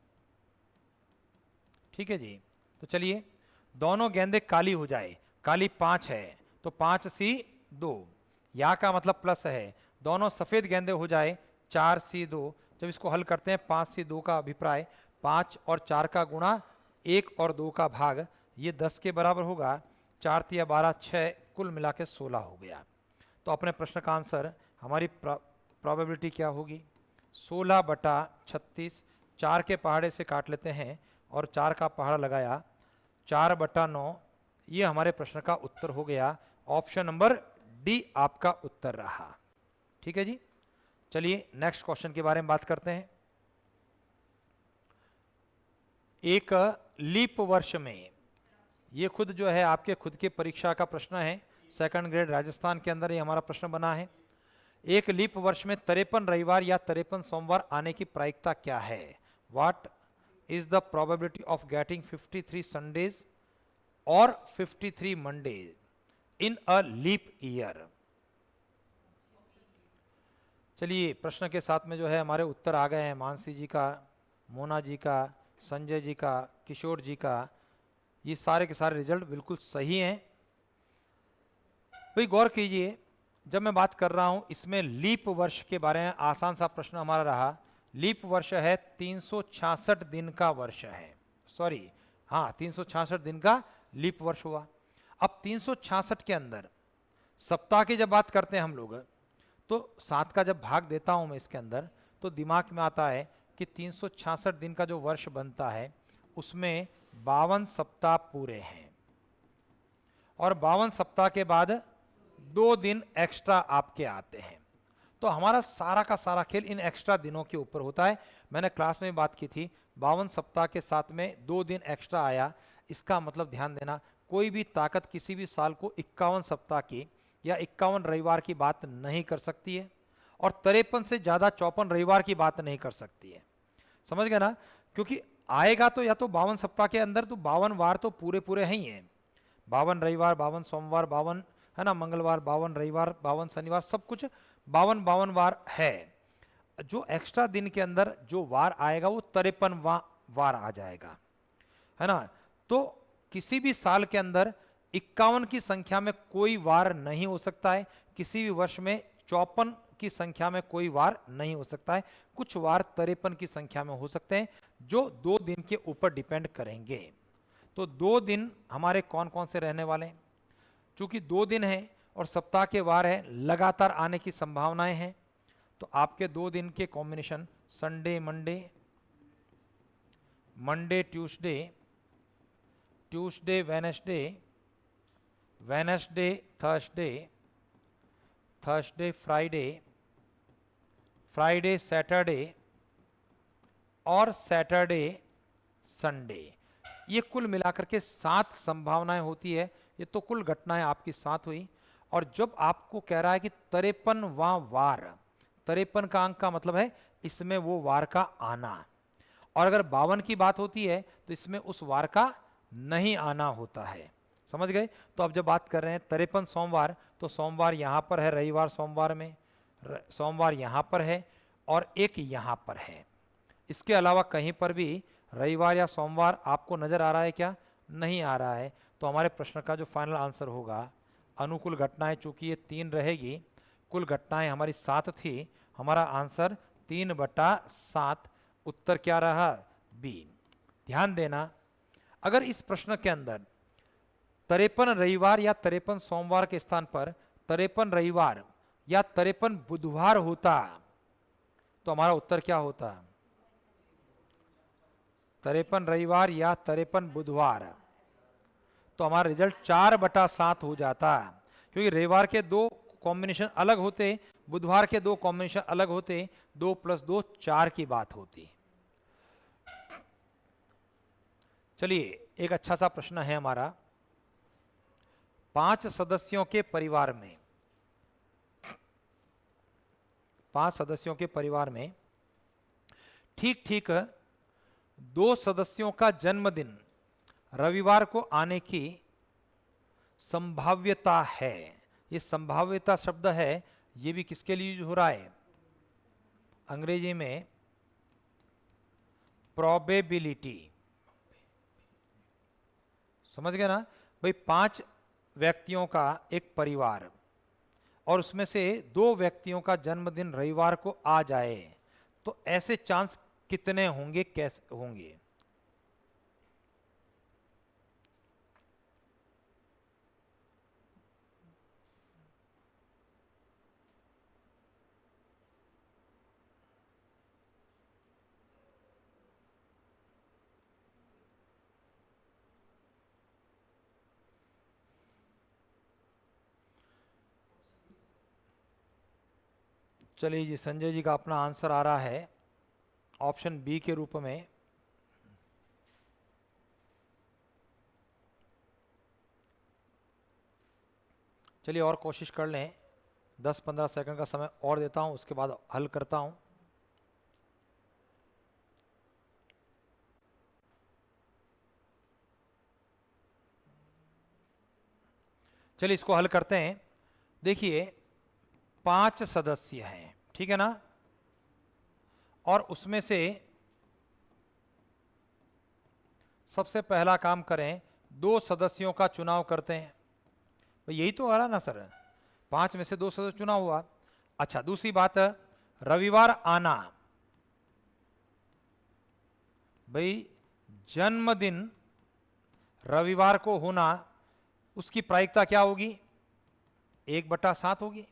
ठीक है जी। तो चलिए, दोनों गेंदें काली हो जाए, काली 5 है तो 5C2, या का मतलब प्लस है, दोनों सफेद गेंदें हो जाए 4C2। जब इसको हल करते हैं 5C2 का अभिप्राय 5 और 4 का गुणा 1 और 2 का भाग, ये 10 के बराबर होगा। 4 तिया 12, 6 कुल मिला के 16 हो गया। तो अपने प्रश्न का आंसर, हमारी प्रोबेबिलिटी क्या होगी? 16/36। 4 के पहाड़े से काट लेते हैं और 4 का पहाड़ा लगाया, 4/9। ये हमारे प्रश्न का उत्तर हो गया। ऑप्शन नंबर डी आपका उत्तर रहा। ठीक है जी। चलिए नेक्स्ट क्वेश्चन के बारे में बात करते हैं। एक लीप वर्ष में, ये खुद जो है आपके खुद के परीक्षा का प्रश्न है, सेकंड ग्रेड राजस्थान के अंदर ये हमारा प्रश्न बना है। एक लीप वर्ष में 53 रविवार या 53 सोमवार आने की प्रायिकता क्या है? What is the probability of getting 53 Sundays और 53 Mondays in a leap year? चलिए, प्रश्न के साथ में जो है हमारे उत्तर आ गए हैं, मानसी जी का, मोना जी का, संजय जी का, किशोर जी का। ये सारे के सारे रिजल्ट बिल्कुल सही हैं। भाई गौर कीजिए, जब मैं बात कर रहा हूं इसमें लीप वर्ष के बारे में, आसान सा प्रश्न हमारा रहा। लीप वर्ष है 366 दिन का वर्ष है, सॉरी हाँ 366 दिन का लीप वर्ष हुआ। अब 366 के अंदर सप्ताह की जब बात करते हैं हम लोग, तो 7 का जब भाग देता हूं मैं इसके अंदर, तो दिमाग में आता है कि 366 दिन का जो वर्ष बनता है उसमें 52 सप्ताह पूरे हैं, और 52 सप्ताह के बाद 2 दिन एक्स्ट्रा आपके आते हैं। तो हमारा सारा का सारा खेल इन एक्स्ट्रा दिनों के ऊपर होता है। मैंने क्लास में बात की थी, 52 सप्ताह के साथ में 2 दिन एक्स्ट्रा आया। इसका मतलब ध्यान देना, कोई भी ताकत किसी भी साल को 51 सप्ताह की या 51 रविवार की बात नहीं कर सकती है, और 53 से ज्यादा 54 रविवार की बात नहीं कर सकती है। समझ गए ना? क्योंकि आएगा तो या तो 52 सप्ताह के अंदर तो 52 वार तो पूरे पूरे हैं ही हैं, 52 रविवार, 52 सोमवार, 52 है ना मंगलवार, 52 रविवार, 52 शनिवार, सब कुछ 52 वार है। जो एक्स्ट्रा दिन के अंदर जो वार आएगा वो 53वां वार आ जाएगा, है ना? तो किसी भी साल के अंदर 51 की संख्या में कोई वार नहीं हो सकता है, किसी भी वर्ष में 54 की संख्या में कोई वार नहीं हो सकता है। कुछ वार 53 की संख्या में हो सकते हैं, जो 2 दिन के ऊपर डिपेंड करेंगे। तो 2 दिन हमारे कौन कौन से रहने वाले हैं? चूंकि 2 दिन है और सप्ताह के वार है, लगातार आने की संभावनाएं हैं, तो आपके 2 दिन के combination Sunday Monday, Monday Tuesday, Tuesday Wednesday, Wednesday Thursday, Thursday Friday, Friday Saturday, और सैटरडे संडे। ये कुल मिलाकर के 7 संभावनाएं होती है। ये तो कुल घटनाएं आपकी 7 हुई। और जब आपको कह रहा है कि 53वां वार, 53 का अंक का मतलब है इसमें वो वार का आना, और अगर 52 की बात होती है तो इसमें उस वार का नहीं आना होता है। समझ गए? तो अब जब बात कर रहे हैं 53 सोमवार, तो सोमवार यहां पर है, रविवार सोमवार में, सोमवार यहां पर है और एक यहां पर है। इसके अलावा कहीं पर भी रविवार या सोमवार आपको नजर आ रहा है क्या? नहीं आ रहा है। तो हमारे प्रश्न का जो फाइनल आंसर होगा, अनुकूल घटनाएं, चूंकि ये 3 रहेगी, कुल घटनाएं हमारी 7 थी, हमारा आंसर 3/7। उत्तर क्या रहा? बी। ध्यान देना, अगर इस प्रश्न के अंदर 53 रविवार या 53 सोमवार के स्थान पर 53 रविवार या 53 बुधवार होता, तो हमारा उत्तर क्या होता? 53 रविवार या 53 बुधवार, तो हमारा रिजल्ट 4/7 हो जाता, क्योंकि रविवार के 2 कॉम्बिनेशन अलग होते, बुधवार के 2 कॉम्बिनेशन अलग होते, 2 + 2 4 की बात होती। चलिए, एक अच्छा सा प्रश्न है हमारा। 5 सदस्यों के परिवार में, 5 सदस्यों के परिवार में ठीक ठीक 2 सदस्यों का जन्मदिन रविवार को आने की संभाव्यता है। ये संभाव्यता शब्द है, ये भी किसके लिए यूज हो रहा है? अंग्रेजी में प्रोबेबिलिटी। समझ गए ना भाई? 5 व्यक्तियों का एक परिवार, और उसमें से 2 व्यक्तियों का जन्मदिन रविवार को आ जाए, तो ऐसे चांस कितने होंगे, कैसे होंगे? चलिए जी, संजय जी का अपना आंसर आ रहा है ऑप्शन बी के रूप में। चलिए और कोशिश कर लें, 10-15 सेकंड का समय और देता हूं, उसके बाद हल करता हूं। चलिए इसको हल करते हैं। देखिए 5 सदस्य हैं, ठीक है ना, और उसमें से सबसे पहला काम करें, 2 सदस्यों का चुनाव करते हैं। तो यही तो आ रहा ना सर, 5 में से 2 सदस्य चुनाव हुआ। अच्छा, दूसरी बात, रविवार आना, भाई जन्मदिन रविवार को होना, उसकी प्रायिकता क्या होगी? 1/7 होगी।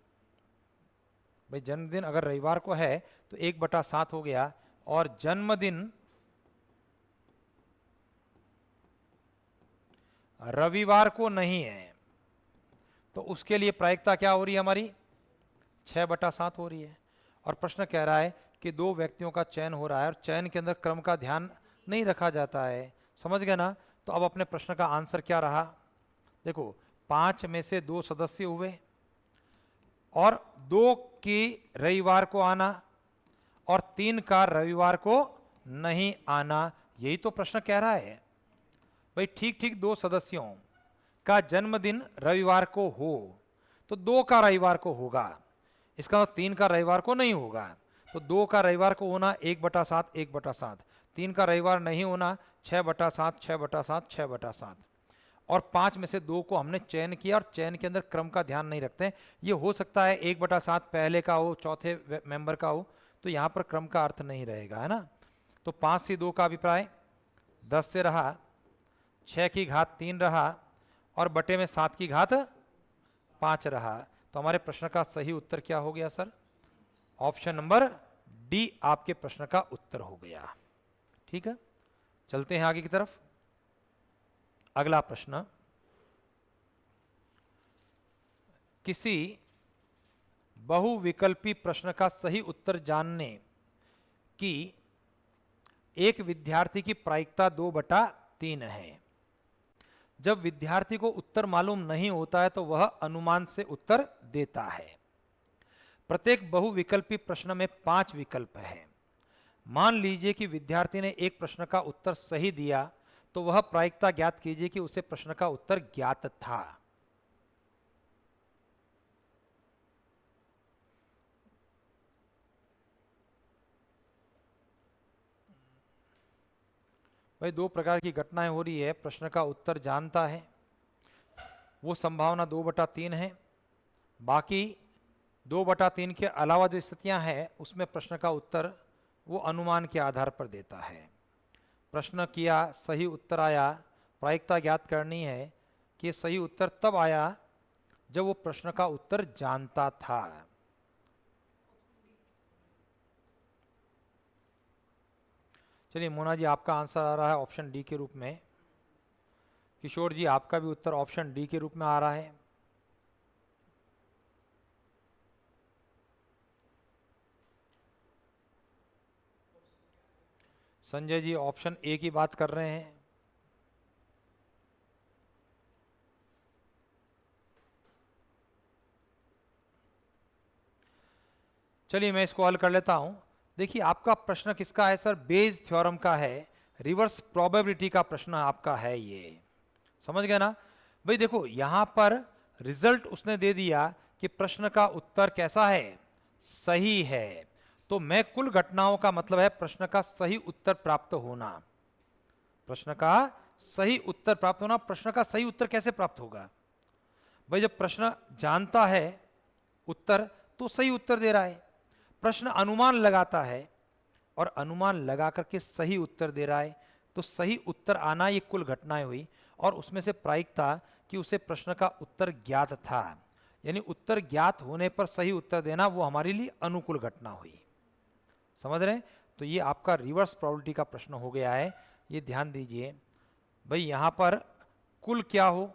भाई जन्मदिन अगर रविवार को है तो 1/7 हो गया, और जन्मदिन रविवार को नहीं है तो उसके लिए प्रायिकता क्या हो रही है हमारी? 6/7 हो रही है। और प्रश्न कह रहा है कि 2 व्यक्तियों का चयन हो रहा है, और चयन के अंदर क्रम का ध्यान नहीं रखा जाता है। समझ गए ना? तो अब अपने प्रश्न का आंसर क्या रहा? देखो 5 में से 2 सदस्य हुए, और 2 की रविवार को आना, और 3 का रविवार को नहीं आना। यही तो प्रश्न कह रहा है भाई। ठीक ठीक 2 सदस्यों का जन्मदिन रविवार को हो तो 2 का रविवार को होगा, इसका मतलब 3 का रविवार को नहीं होगा। तो 2 का रविवार को होना 1/7, 1/7, 3 का रविवार नहीं होना 6/7, 6/7, 6/7, और 5 में से 2 को हमने चयन किया, और चयन के अंदर क्रम का ध्यान नहीं रखते। ये हो सकता है 1/7 पहले का हो, चौथे मेंबर का हो, तो यहाँ पर क्रम का अर्थ नहीं रहेगा, है ना। तो 5 से 2 का अभिप्राय 10 से रहा, 6 की घात 3 रहा, और बटे में 7 की घात 5 रहा। तो हमारे प्रश्न का सही उत्तर क्या हो गया सर? ऑप्शन नंबर डी आपके प्रश्न का उत्तर हो गया। ठीक है, चलते हैं आगे की तरफ। अगला प्रश्न, किसी बहुविकल्पी प्रश्न का सही उत्तर जानने की एक विद्यार्थी की प्रायिकता 2/3 है। जब विद्यार्थी को उत्तर मालूम नहीं होता है तो वह अनुमान से उत्तर देता है। प्रत्येक बहुविकल्पी प्रश्न में 5 विकल्प हैं। मान लीजिए कि विद्यार्थी ने एक प्रश्न का उत्तर सही दिया, तो वह प्रायिकता ज्ञात कीजिए कि उसे प्रश्न का उत्तर ज्ञात था। भाई 2 प्रकार की घटनाएं हो रही है। प्रश्न का उत्तर जानता है, वो संभावना 2/3 है। बाकी 2/3 के अलावा जो स्थितियां हैं उसमें प्रश्न का उत्तर वो अनुमान के आधार पर देता है। प्रश्न किया, सही उत्तर आया, प्रायिकता ज्ञात करनी है कि सही उत्तर तब आया जब वो प्रश्न का उत्तर जानता था। चलिए मोना जी, आपका आंसर आ रहा है ऑप्शन डी के रूप में। किशोर जी, आपका भी उत्तर ऑप्शन डी के रूप में आ रहा है। संजय जी ऑप्शन ए की बात कर रहे हैं। चलिए मैं इसको हल कर लेता हूं। देखिए आपका प्रश्न किसका है सर? बेज थ्योरम का है, रिवर्स प्रोबेबिलिटी का प्रश्न आपका है ये। समझ गए ना? भाई देखो यहां पर रिजल्ट उसने दे दिया कि प्रश्न का उत्तर कैसा है, सही है। तो मैं कुल घटनाओं का मतलब है प्रश्न का सही उत्तर प्राप्त होना। प्रश्न का सही उत्तर प्राप्त होना। प्रश्न का सही उत्तर कैसे प्राप्त होगा? भाई जब प्रश्न जानता है उत्तर तो सही उत्तर दे रहा है। प्रश्न अनुमान लगाता है और अनुमान लगा करके सही उत्तर दे रहा है, तो सही उत्तर आना ये कुल घटनाएं हुई। और उसमें से प्रायिकता कि उसे प्रश्न का उत्तर ज्ञात था, यानी उत्तर ज्ञात होने पर सही उत्तर देना वो हमारे लिए अनुकूल घटना हुई। समझ रहे हैं? तो ये आपका रिवर्स प्रोबेबिलिटी का प्रश्न हो गया है, ये ध्यान दीजिए। भाई यहां पर कुल क्या हो,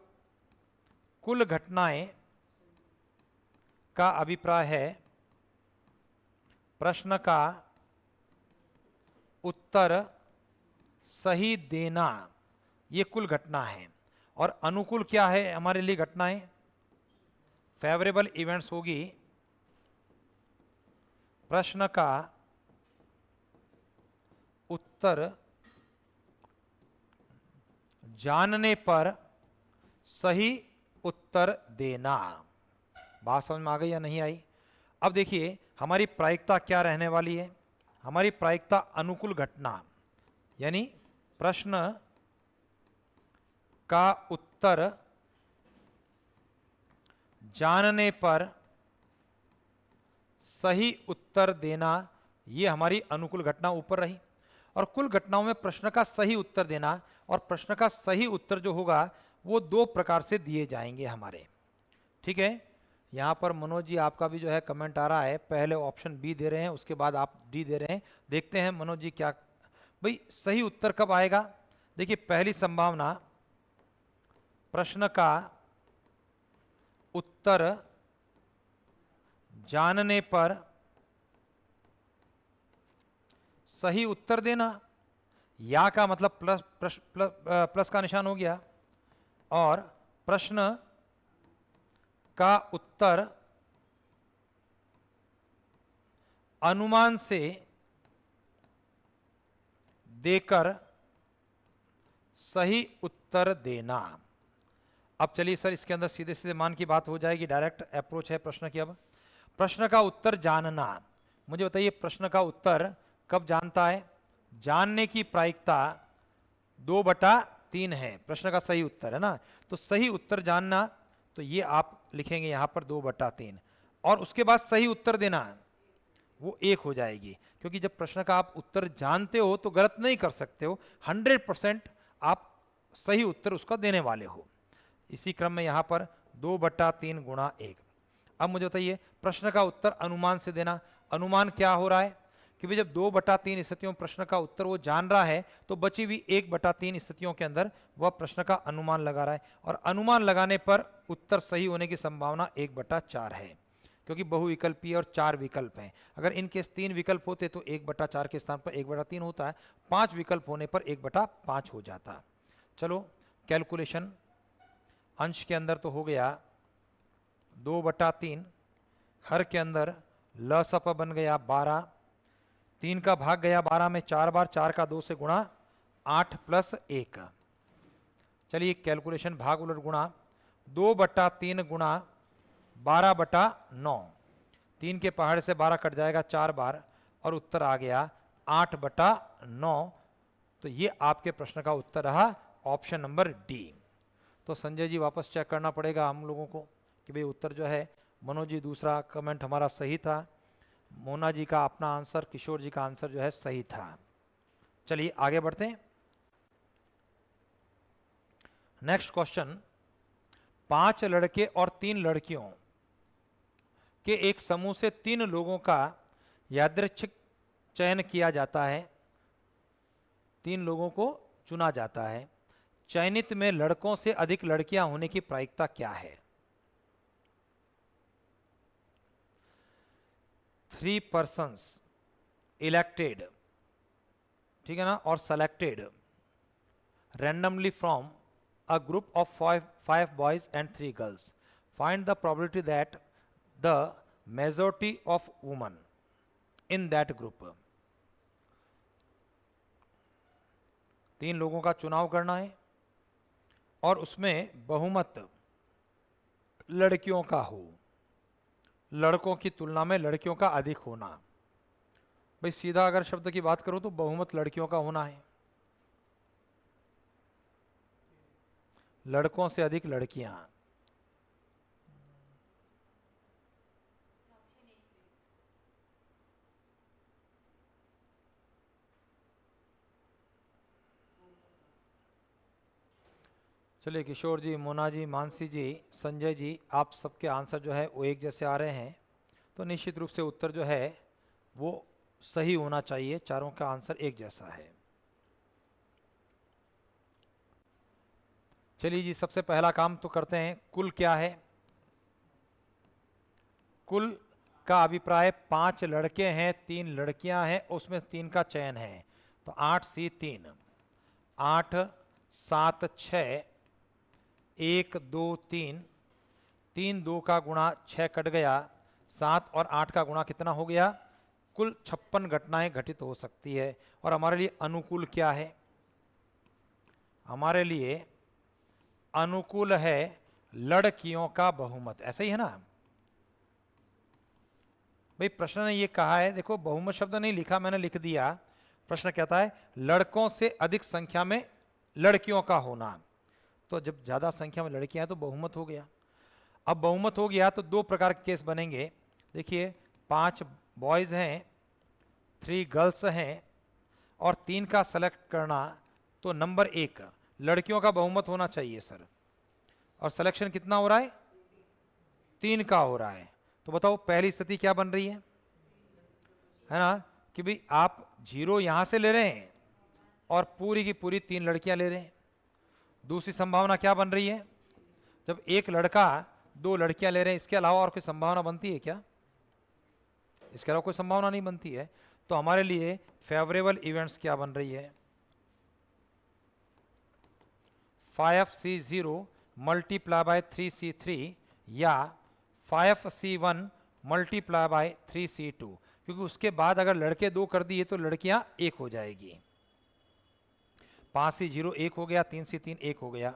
कुल घटनाएं का अभिप्राय है प्रश्न का उत्तर सही देना, ये कुल घटना है। और अनुकूल क्या है हमारे लिए घटनाएं? फेवरेबल इवेंट्स होगी प्रश्न का उत्तर जानने पर सही उत्तर देना। बात समझ में आ गई या नहीं आई? अब देखिए हमारी प्रायिकता क्या रहने वाली है। हमारी प्रायिकता अनुकूल घटना, यानी प्रश्न का उत्तर जानने पर सही उत्तर देना, ये हमारी अनुकूल घटना ऊपर रही। और कुल घटनाओं में प्रश्न का सही उत्तर देना, और प्रश्न का सही उत्तर जो होगा वो दो प्रकार से दिए जाएंगे हमारे। ठीक है, यहां पर मनोज जी आपका भी जो है कमेंट आ रहा है, पहले ऑप्शन बी दे रहे हैं उसके बाद आप डी दे रहे हैं। देखते हैं मनोज जी क्या। भाई सही उत्तर कब आएगा? देखिए पहली संभावना प्रश्न का उत्तर जानने पर सही उत्तर देना, या का मतलब प्लस का निशान हो गया, और प्रश्न का उत्तर अनुमान से देकर सही उत्तर देना। अब चलिए सर इसके अंदर सीधे सीधे मान की बात हो जाएगी, डायरेक्ट अप्रोच है प्रश्न की। अब प्रश्न का उत्तर जानना, मुझे बताइए प्रश्न का उत्तर कब जानता है? जानने की प्रायिकता 2/3 है, प्रश्न का सही उत्तर है ना। तो सही उत्तर जानना, तो ये आप लिखेंगे यहां पर 2/3, और उसके बाद सही उत्तर देना वो 1 हो जाएगी। क्योंकि जब प्रश्न का आप उत्तर जानते हो तो गलत नहीं कर सकते हो, 100% आप सही उत्तर उसका देने वाले हो। इसी क्रम में यहां पर 2/3 गुणा 1। अब मुझे बताइए प्रश्न का उत्तर अनुमान से देना। अनुमान क्या हो रहा है कि भाई जब 2/3 स्थितियों में प्रश्न का उत्तर वो जान रहा है, तो बची हुई 1/3 स्थितियों के अंदर वह प्रश्न का अनुमान लगा रहा है। और अनुमान लगाने पर उत्तर सही होने की संभावना 1/4 है, क्योंकि बहुविकल्पीय और 4 विकल्प हैं। अगर इनके 3 विकल्प होते तो 1/4 के स्थान पर 1/3 होता है, 5 विकल्प होने पर 1/5 हो जाता। चलो कैलकुलेशन, अंश के अंदर तो हो गया 2/3, हर के अंदर लसप बन गया 12, 3 का भाग गया 12 में 4 बार, 4 का 2 से गुणा, 8 + 1। चलिए कैलकुलेशन भाग उलट गुणा, 2/3 गुणा 12/9, 3 के पहाड़ से 12 कट जाएगा 4 बार, और उत्तर आ गया 8/9। तो ये आपके प्रश्न का उत्तर रहा ऑप्शन नंबर डी। तो संजय जी वापस चेक करना पड़ेगा हम लोगों को कि भाई उत्तर जो है, मनोज जी दूसरा कमेंट हमारा सही था, मोना जी का अपना आंसर, किशोर जी का आंसर जो है सही था। चलिए आगे बढ़ते हैं। नेक्स्ट क्वेश्चन, 5 लड़के और 3 लड़कियों के एक समूह से 3 लोगों का यादृच्छिक चयन किया जाता है। 3 लोगों को चुना जाता है। चयनित में लड़कों से अधिक लड़कियां होने की प्रायिकता क्या है? 3 persons elected, ठीक है ना, और selected randomly from a group of 5 boys and 3 girls. Find the probability that the majority of women in that group. 3 लोगों का चुनाव करना है और उसमें बहुमत लड़कियों का हो, लड़कों की तुलना में लड़कियों का अधिक होना। भाई सीधा अगर शब्द की बात करूं तो बहुमत लड़कियों का होना है, लड़कों से अधिक लड़कियां। चलिए किशोर जी, मोना जी, मानसी जी, संजय जी, आप सबके आंसर जो है वो एक जैसे आ रहे हैं, तो निश्चित रूप से उत्तर जो है वो सही होना चाहिए। चारों का आंसर एक जैसा है। चलिए जी, सबसे पहला काम तो करते हैं। कुल क्या है? कुल का अभिप्राय 5 लड़के हैं 3 लड़कियां हैं, उसमें 3 का चयन है, तो 8 सी 3, 8 7 6, 1 2 3, 3 2 का गुणा 6 कट गया, 7 और 8 का गुणा कितना हो गया? कुल 56 घटनाएं घटित हो सकती है। और हमारे लिए अनुकूल क्या है? हमारे लिए अनुकूल है लड़कियों का बहुमत, ऐसा ही है ना? भाई प्रश्न ने ये कहा है, देखो बहुमत शब्द नहीं लिखा, मैंने लिख दिया। प्रश्न कहता है लड़कों से अधिक संख्या में लड़कियों का होना। तो जब ज्यादा संख्या में लड़कियां हैं तो बहुमत हो गया। अब बहुमत हो गया तो 2 प्रकार के केस बनेंगे। देखिए 5 बॉयज हैं, 3 गर्ल्स हैं और 3 का सेलेक्ट करना, तो नंबर 1 लड़कियों का बहुमत होना चाहिए सर। और सिलेक्शन कितना हो रहा है? 3 का हो रहा है। तो बताओ पहली स्थिति क्या बन रही है ना, कि भाई आप 0 यहां से ले रहे हैं और पूरी की पूरी 3 लड़कियां ले रहे हैं। दूसरी संभावना क्या बन रही है? जब एक लड़का 2 लड़कियां ले रहे हैं, इसके अलावा और कोई संभावना बनती है क्या? इसके अलावा कोई संभावना नहीं बनती है। तो हमारे लिए फेवरेबल इवेंट्स क्या बन रही है? 5C0 मल्टीप्लाई बाय 3C3 या 5C1 मल्टीप्लाई बाय 3C2, क्योंकि उसके बाद अगर लड़के 2 कर दिए तो लड़कियां 1 हो जाएगी। 5C0 1 हो गया, 3C3 1 हो गया,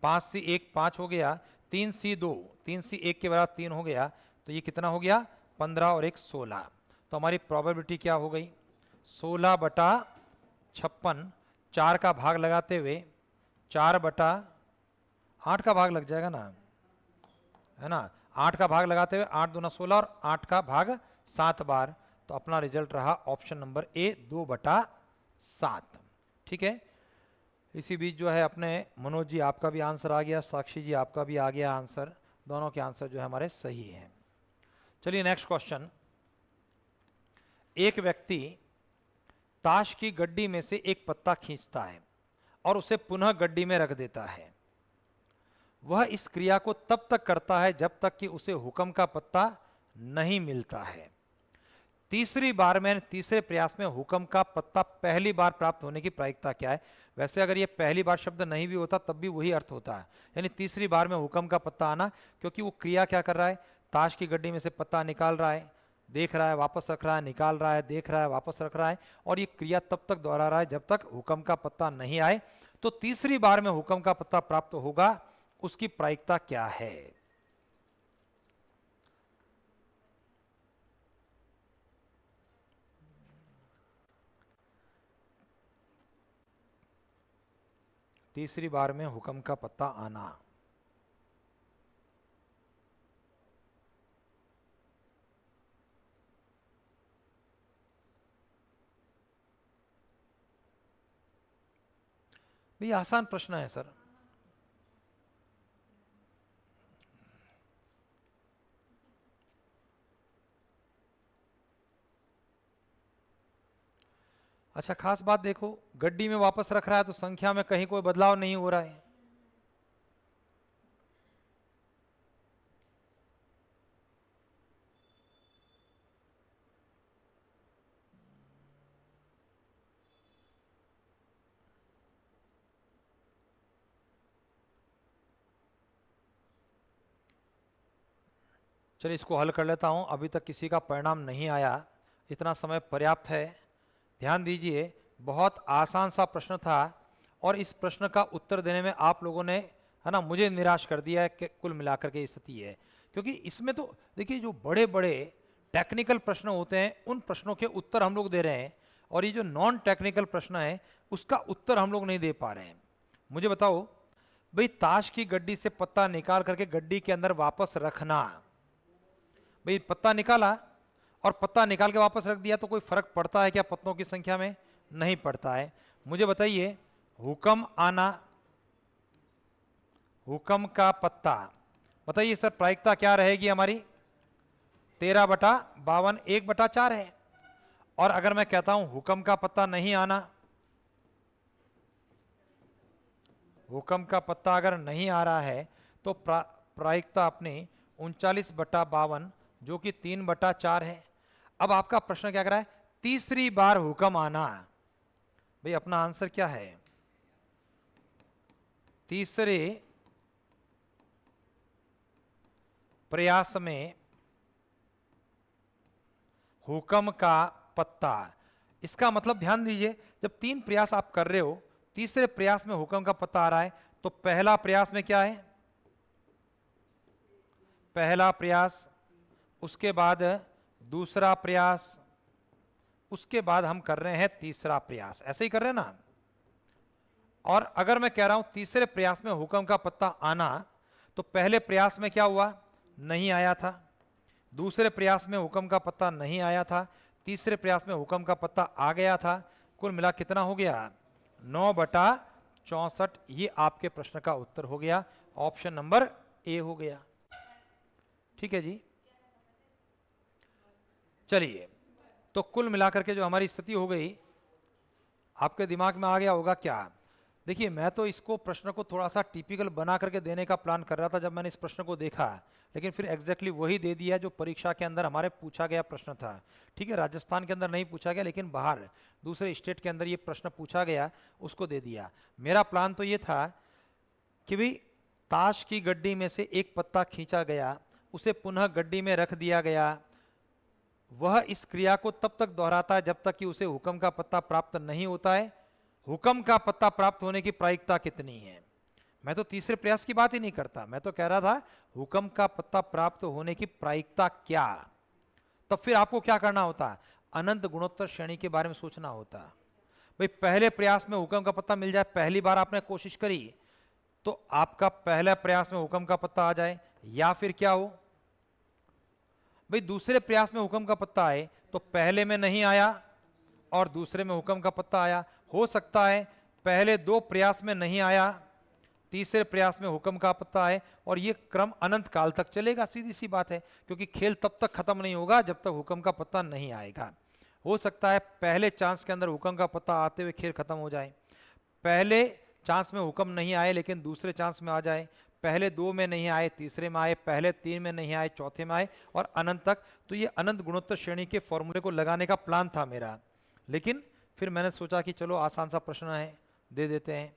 5C1 5 हो गया, 3C2 3C1 के बराबर 3 हो गया, तो ये कितना हो गया? 15 और 1 16। तो हमारी प्रोबेबिलिटी क्या हो गई? 16 बटा 56, 4 का भाग लगाते हुए 4 बटा 8 का भाग लग जाएगा ना, है ना? 8 का भाग लगाते हुए 8 दूना 16 और 8 का भाग 7 बार, तो अपना रिजल्ट रहा ऑप्शन नंबर ए 2 बटा 7। ठीक है। इसी बीच जो है अपने मनोज जी आपका भी आंसर आ गया, साक्षी जी आपका भी आ गया आंसर, दोनों के आंसर जो है हमारे सही हैं। चलिए नेक्स्ट क्वेश्चन। एक व्यक्ति ताश की गड्डी में से एक पत्ता खींचता है और उसे पुनः गड्डी में रख देता है। वह इस क्रिया को तब तक करता है जब तक कि उसे हुक्म का पत्ता नहीं मिलता है। तीसरी बार में, तीसरे प्रयास में हुक्म का पत्ता पहली बार प्राप्त होने की प्रायिकता क्या है? वैसे अगर ये पहली बार शब्द नहीं भी होता तब भी वही अर्थ होता है, यानी तीसरी बार में हुक्म का पत्ता आना, क्योंकि वो क्रिया क्या कर रहा है? ताश की गड्डी में से पत्ता निकाल रहा है, देख रहा है, वापस रख रहा है, निकाल रहा है, देख रहा है, वापस रख रहा है, और ये क्रिया तब तक दोहरा रहा है जब तक हुक्म का पत्ता नहीं आए। तो तीसरी बार में हुक्म का पत्ता प्राप्त होगा, उसकी प्रायिकता क्या है? तीसरी बार में हुक्म का पत्ता आना। ये आसान प्रश्न है सर। अच्छा खास बात देखो, गड्डी में वापस रख रहा है तो संख्या में कहीं कोई बदलाव नहीं हो रहा है। चलिए इसको हल कर लेता हूं, अभी तक किसी का परिणाम नहीं आया, इतना समय पर्याप्त है। ध्यान दीजिए, बहुत आसान सा प्रश्न था और इस प्रश्न का उत्तर देने में आप लोगों ने है ना, मुझे निराश कर दिया है कि कुल मिलाकर के स्थिति है। क्योंकि इसमें तो देखिए जो बड़े बड़े टेक्निकल प्रश्न होते हैं उन प्रश्नों के उत्तर हम लोग दे रहे हैं, और ये जो नॉन टेक्निकल प्रश्न है उसका उत्तर हम लोग नहीं दे पा रहे हैं। मुझे बताओ भाई, ताश की गड्डी से पत्ता निकाल करके गड्डी के अंदर वापस रखना, भाई पत्ता निकाला और पत्ता निकाल के वापस रख दिया तो कोई फर्क पड़ता है क्या पत्तों की संख्या में? नहीं पड़ता है। मुझे बताइए, हुक्म आना, हुक्म का पत्ता, बताइए सर प्रायिकता क्या रहेगी हमारी? 13/52, 1/4 है। और अगर मैं कहता हूं हुक्म का पत्ता नहीं आना, हुक्म का पत्ता अगर नहीं आ रहा है तो प्रायिकता अपनी 39/52 जो कि 3/4 है। अब आपका प्रश्न क्या कर रहा है? तीसरी बार हुक्म आना। भाई अपना आंसर क्या है? तीसरे प्रयास में हुक्म का पत्ता। इसका मतलब ध्यान दीजिए, जब 3 प्रयास आप कर रहे हो, तीसरे प्रयास में हुक्म का पत्ता आ रहा है, तो पहला प्रयास में क्या है? पहला प्रयास, उसके बाद दूसरा प्रयास, उसके बाद हम कर रहे हैं तीसरा प्रयास। ऐसे ही कर रहे हैं ना? और अगर मैं कह रहा हूं तीसरे प्रयास में हुक्म का पत्ता आना, तो पहले प्रयास में क्या हुआ? नहीं आया था। दूसरे प्रयास में हुक्म का पत्ता नहीं आया था। तीसरे प्रयास में हुक्म का पत्ता आ गया था। कुल मिला कितना हो गया? 9/64। ये आपके प्रश्न का उत्तर हो गया। ऑप्शन नंबर ए हो गया। ठीक है जी। चलिए, तो कुल मिलाकर के जो हमारी स्थिति हो गई, आपके दिमाग में आ गया होगा क्या? देखिए, मैं तो इसको प्रश्न को थोड़ा सा टिपिकल बना करके देने का प्लान कर रहा था जब मैंने इस प्रश्न को देखा, लेकिन फिर एग्जैक्टली वही दे दिया जो परीक्षा के अंदर हमारे पूछा गया प्रश्न था। ठीक है, राजस्थान के अंदर नहीं पूछा गया, लेकिन बाहर दूसरे स्टेट के अंदर ये प्रश्न पूछा गया, उसको दे दिया। मेरा प्लान तो ये था कि भाई ताश की गड्डी में से एक पत्ता खींचा गया, उसे पुनः गड्डी में रख दिया गया, वह इस क्रिया को तब तक दोहराता है जब तक कि उसे हुक्म का पत्ता प्राप्त नहीं होता है। हुक्म का पत्ता प्राप्त होने की प्रायिकता कितनी है? मैं तो तीसरे प्रयास की बात ही नहीं करता, मैं तो कह रहा था हुक्म का पत्ता प्राप्त होने की प्रायिकता क्या। तब फिर आपको क्या करना होता? अनंत गुणोत्तर श्रेणी के बारे में सोचना होता। भाई पहले प्रयास में हुक्म का पत्ता मिल जाए, पहली बार आपने कोशिश करी तो आपका पहले प्रयास में हुक्म का पत्ता आ जाए, या फिर क्या हो भाई दूसरे प्रयास में हुक्म का पत्ता आए तो पहले में नहीं आया और दूसरे में हुक्म का पत्ता आया। हो सकता है पहले 2 प्रयास में नहीं आया, तीसरे प्रयास में हुक्म का पत्ता आए, और ये क्रम अनंत काल तक चलेगा। सीधी सी बात है, क्योंकि खेल तब तक खत्म नहीं होगा जब तक हुक्म का पत्ता नहीं आएगा। हो सकता है पहले चांस के अंदर हुक्म का पत्ता आते हुए खेल खत्म हो जाए, पहले चांस में हुक्म नहीं आए लेकिन दूसरे चांस में आ जाए, पहले 2 में नहीं आए तीसरे में आए, पहले 3 में नहीं आए चौथे में आए, और अनंत तक। तो ये अनंत गुणोत्तर श्रेणी के फॉर्मूले को लगाने का प्लान था मेरा, लेकिन फिर मैंने सोचा कि चलो आसान सा प्रश्न है, दे देते हैं।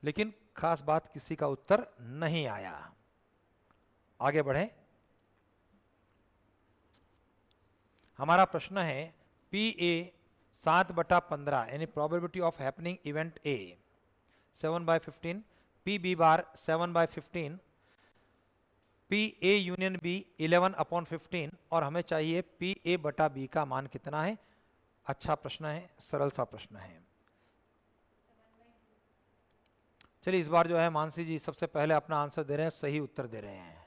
लेकिन खास बात, किसी का उत्तर नहीं आया। आगे बढ़े। हमारा प्रश्न है PA 7/15 यानी probability of happening event A 7/15, PB bar 7/15, PA union B 11/15, और हमें चाहिए PA/B का मान कितना है। अच्छा प्रश्न है, सरल सा प्रश्न है। चलिए इस बार जो है मानसी जी सबसे पहले अपना आंसर दे रहे हैं, सही उत्तर दे रहे हैं।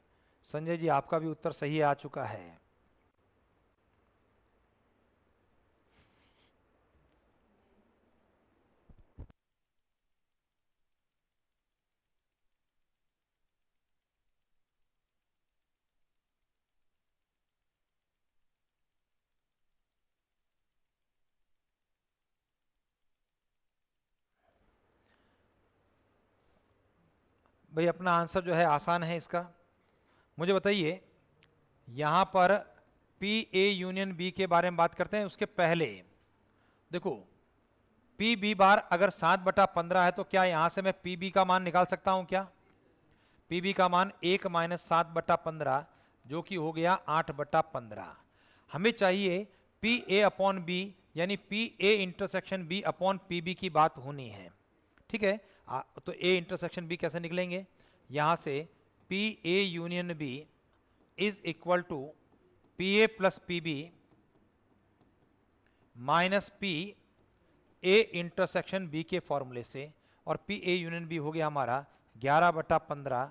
संजय जी आपका भी उत्तर सही आ चुका है। भाई अपना आंसर जो है आसान है इसका। मुझे बताइए, यहां पर PA यूनियन B के बारे में बात करते हैं। उसके पहले देखो, PB बार अगर 7/15 है तो क्या यहां से मैं PB का मान निकाल सकता हूं क्या? PB का मान 1 - 7/15 जो कि हो गया 8/15। हमें चाहिए PA/B यानी PA इंटरसेक्शन B/PB की बात होनी है। ठीक है, तो A इंटरसेक्शन B कैसे निकलेंगे? यहां से P A union B is equal to P A plus P B minus P A intersection B के फॉर्मूले से, और पी ए यूनियन बी हो गया हमारा 11/15,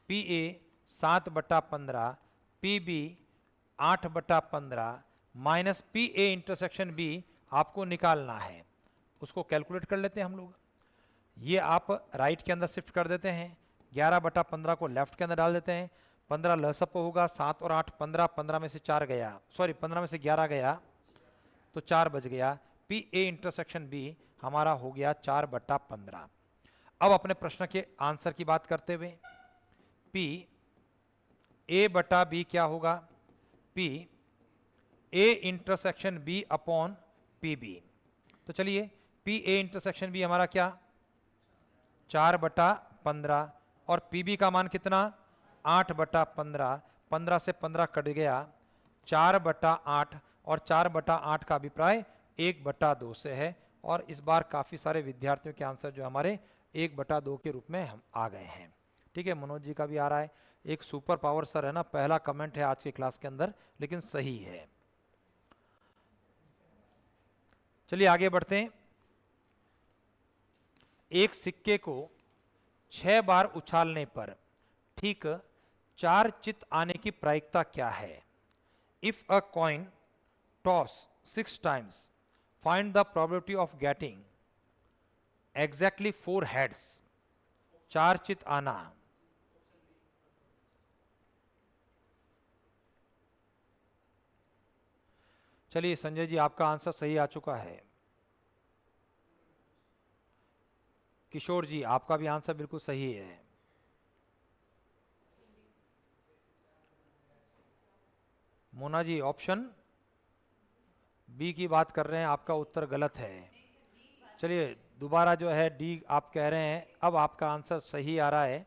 P A 7/15, P B 8/15 minus P A intersection B आपको निकालना है। उसको कैलकुलेट कर लेते हैं हम लोग। ये आप राइट के अंदर शिफ्ट कर देते हैं, 11/15 को लेफ्ट के अंदर डाल देते हैं, 15 लसअप होगा, 7 और 8 15, 15 में से 4 गया, सॉरी 15 में से 11 गया तो 4 बच गया। पी ए इंटरसेक्शन बी हमारा हो गया 4/15। अब अपने प्रश्न के आंसर की बात करते हुए पी ए बटा बी क्या होगा, P A intersection B upon P B. तो चलिए पी ए इंटरसेक्शन बी हमारा क्या 4/15 और पी बी का मान कितना 8/15, 15 से 15 कट गया, 4/8 और 4/8 का अभिप्राय 1/2 से है। और इस बार काफी सारे विद्यार्थियों के आंसर जो हमारे 1/2 के रूप में हम आ गए हैं। ठीक है, मनोज जी का भी आ रहा है। एक सुपर पावर सर है ना, पहला कमेंट है आज की क्लास के अंदर, लेकिन सही है। चलिए आगे बढ़ते हैं। एक सिक्के को 6 बार उछालने पर ठीक 4 चित आने की प्रायिकता क्या है? If a coin toss 6 times, find the probability of getting exactly 4 heads, 4 चित आना। चलिए संजय जी आपका आंसर सही आ चुका है। किशोर जी आपका भी आंसर बिल्कुल सही है। मोना जी ऑप्शन बी की बात कर रहे हैं, आपका उत्तर गलत है। चलिए दोबारा जो है डी आप कह रहे हैं, अब आपका आंसर सही आ रहा है।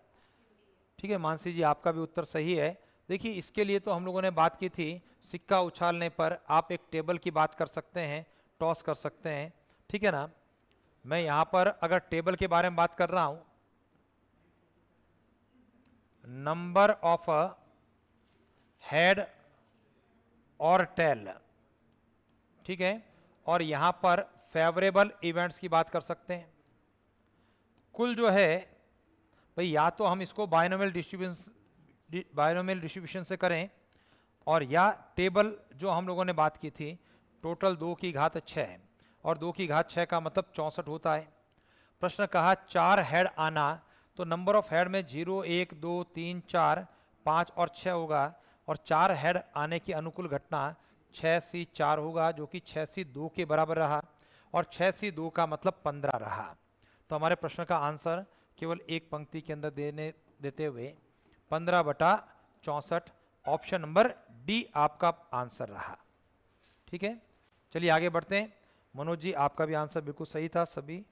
ठीक है मानसी जी आपका भी उत्तर सही है। देखिए इसके लिए तो हम लोगों ने बात की थी, सिक्का उछालने पर आप एक टेबल की बात कर सकते हैं, टॉस कर सकते हैं। ठीक है ना, मैं यहां पर अगर टेबल के बारे में बात कर रहा हूं, नंबर ऑफ हेड और टेल, ठीक है, और यहां पर फेवरेबल इवेंट्स की बात कर सकते हैं। कुल जो है भाई, या तो हम इसको बायनोमियल डिस्ट्रीब्यूशन से करें, और या टेबल जो हम लोगों ने बात की थी, टोटल 2 की घात 6, और 2 की घात 6 का मतलब 64 होता है। प्रश्न कहा 4 हेड आना, तो नंबर ऑफ हेड में 0 1 2 3 4 5 और 6 होगा, और 4 हेड आने की अनुकूल घटना 6C4 होगा, जो कि 6C2 के बराबर रहा, और 6C2 का मतलब 15 रहा। तो हमारे प्रश्न का आंसर केवल एक पंक्ति के अंदर देते हुए 15/64, ऑप्शन नंबर डी आपका आंसर रहा। ठीक है, चलिए आगे बढ़ते हैं। मनोज जी आपका भी आंसर बिल्कुल सही था, सभी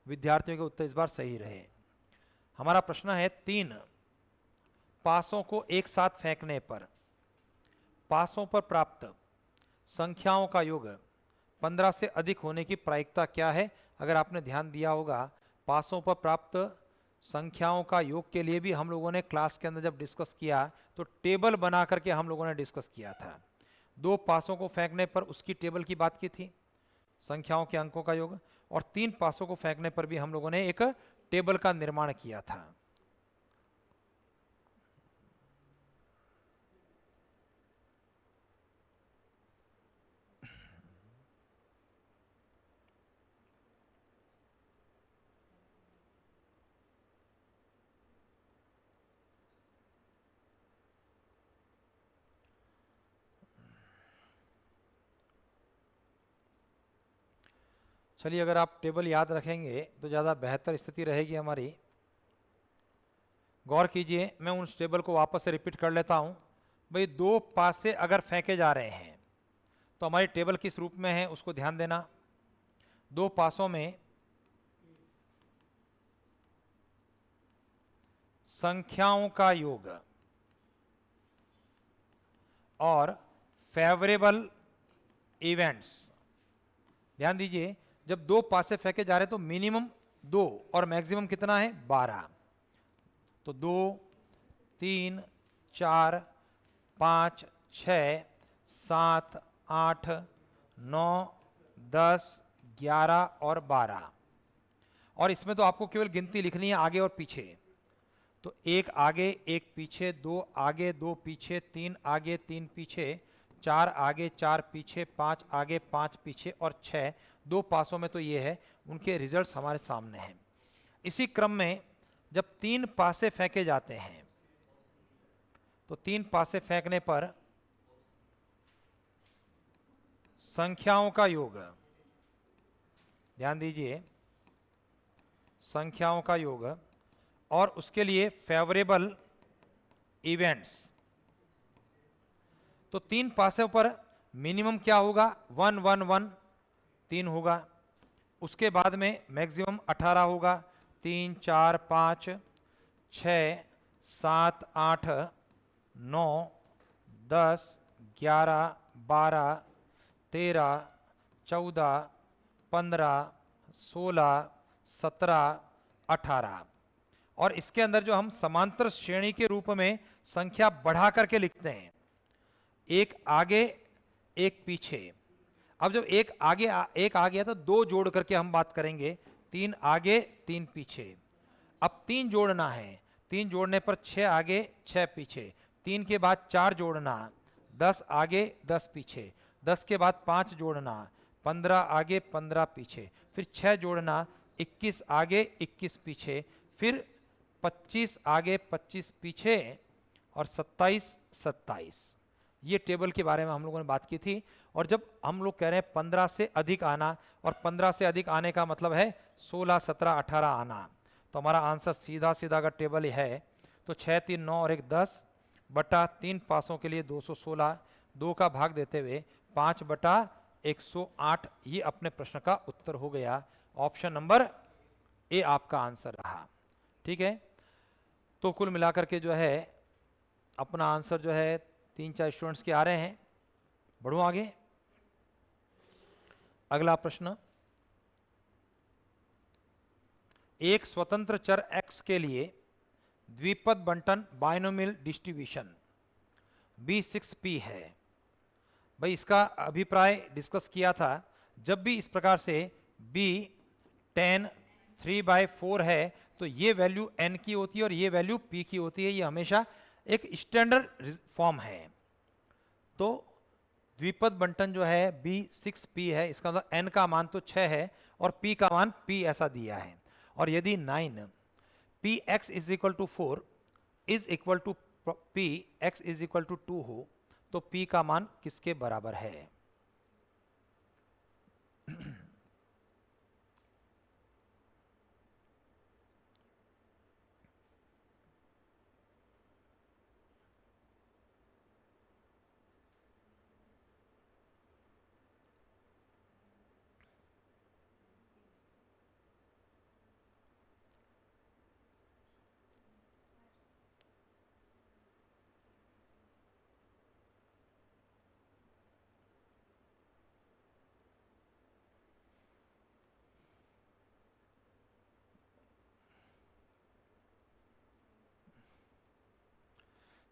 विद्यार्थियों के उत्तर इस बार सही रहे। हमारा प्रश्न है 3 पासों को एक साथ फेंकने पर पासों पर प्राप्त संख्याओं का योग 15 से अधिक होने की प्रायिकता क्या है? अगर आपने ध्यान दिया होगा, पासों पर प्राप्त संख्याओं का योग के लिए भी हम लोगों ने क्लास के अंदर जब डिस्कस किया तो टेबल बना करके हम लोगों ने डिस्कस किया था। 2 पासों को फेंकने पर उसकी टेबल की बात की थी, संख्याओं के अंकों का योग, और 3 पासों को फेंकने पर भी हम लोगों ने एक टेबल का निर्माण किया था। चलिए अगर आप टेबल याद रखेंगे तो ज़्यादा बेहतर स्थिति रहेगी हमारी। गौर कीजिए, मैं उस टेबल को वापस से रिपीट कर लेता हूं। भाई 2 पासे अगर फेंके जा रहे हैं तो हमारी टेबल किस रूप में है उसको ध्यान देना। 2 पासों में संख्याओं का योग और फेवरेबल इवेंट्स। ध्यान दीजिए, जब 2 पासे फेंके जा रहे हैं तो मिनिमम 2 और मैक्सिमम कितना है 12। तो 2, 3, 4, 5, 6, 7, 8, 9, 10, 11 और 12। और इसमें तो आपको केवल गिनती लिखनी है आगे और पीछे। तो एक आगे एक पीछे, 2 आगे 2 पीछे, 3 आगे 3 पीछे, 4 आगे 4 पीछे, 5 आगे 5 पीछे और 6 2 पासों में। तो ये है, उनके रिजल्ट्स हमारे सामने हैं। इसी क्रम में जब 3 पासे फेंके जाते हैं तो 3 पासे फेंकने पर संख्याओं का योग, ध्यान दीजिए, संख्याओं का योग, और उसके लिए फेवरेबल इवेंट्स। तो 3 पासों पर मिनिमम क्या होगा? 1 1 1 3 होगा। उसके बाद में मैक्सिमम 18 होगा। 3 4 5 6 7 8 9 10 11 12 13 14 15 16 17 18। और इसके अंदर जो हम समांतर श्रेणी के रूप में संख्या बढ़ा करके लिखते हैं, एक आगे एक पीछे। अब जब एक आ गया तो 2 जोड़ करके हम बात करेंगे, 3 आगे 3 पीछे। अब 3 जोड़ना है, 3 जोड़ने पर 6 आगे 6 पीछे, 3 के बाद 4 जोड़ना, 10 आगे 10 पीछे, 10 के बाद 5 जोड़ना, 15 आगे 15 पीछे, फिर 6 जोड़ना, 21 आगे 21 पीछे, फिर 25 आगे 25 पीछे और 27 27। ये टेबल के बारे में हम लोगों ने बात की थी। और जब हम लोग कह रहे हैं 15 से अधिक आना, और 15 से अधिक आने का मतलब है 16 17 18 आना, तो हमारा आंसर सीधा सीधा अगर टेबल है तो 6 3 9 और 1 10 बटा 3 पासों के लिए 216, 2 का भाग देते हुए 5 बटा 108। ये अपने प्रश्न का उत्तर हो गया। ऑप्शन नंबर ए आपका आंसर रहा। ठीक है, तो कुल मिलाकर के जो है अपना आंसर जो है 3-4 स्टूडेंट्स के आ रहे हैं। बढ़ो आगे। अगला प्रश्न, एक स्वतंत्र चर x के लिए द्विपद बंटन बाइनोमियल डिस्ट्रीब्यूशन B6P है। भाई इसका अभिप्राय डिस्कस किया था। जब भी इस प्रकार से B 10 3/4 है तो ये वैल्यू n की होती है और ये वैल्यू p की होती है। ये हमेशा एक स्टैंडर्ड फॉर्म है। तो द्विपद बंटन जो है B6P है, इसका मतलब n का मान तो 6 है और p का मान p ऐसा दिया है। और यदि 9 px is equal to 4 is equal to p x is equal to 2 हो तो p का मान किसके बराबर है?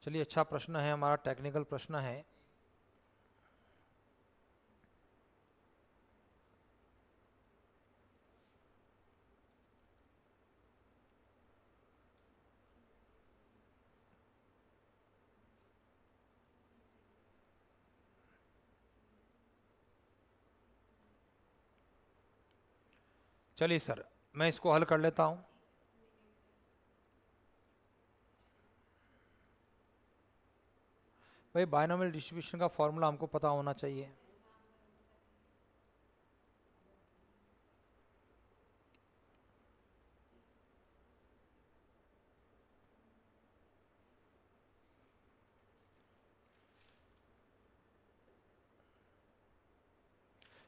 चलिए, अच्छा प्रश्न है, हमारा टेक्निकल प्रश्न है। चलिए सर, मैं इसको हल कर लेता हूं। भाई बाइनोमियल डिस्ट्रीब्यूशन का फॉर्मूला हमको पता होना चाहिए।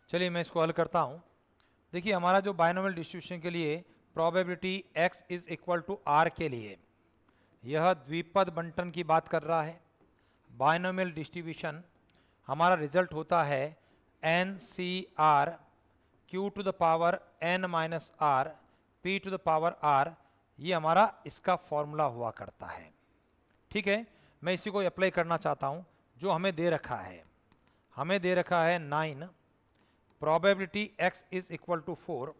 चलिए मैं इसको हल करता हूं। देखिए, हमारा जो बाइनोमियल डिस्ट्रीब्यूशन के लिए probability x is equal to r के लिए यह द्विपद बंटन की बात कर रहा है। बाइनोमियल डिस्ट्रीब्यूशन हमारा रिजल्ट होता है NCR q to the power n minus r p to the power r ये हमारा इसका फॉर्मूला हुआ करता है। ठीक है, मैं इसी को अप्लाई करना चाहता हूं जो हमें दे रखा है। हमें दे रखा है 9 probability x is equal to 4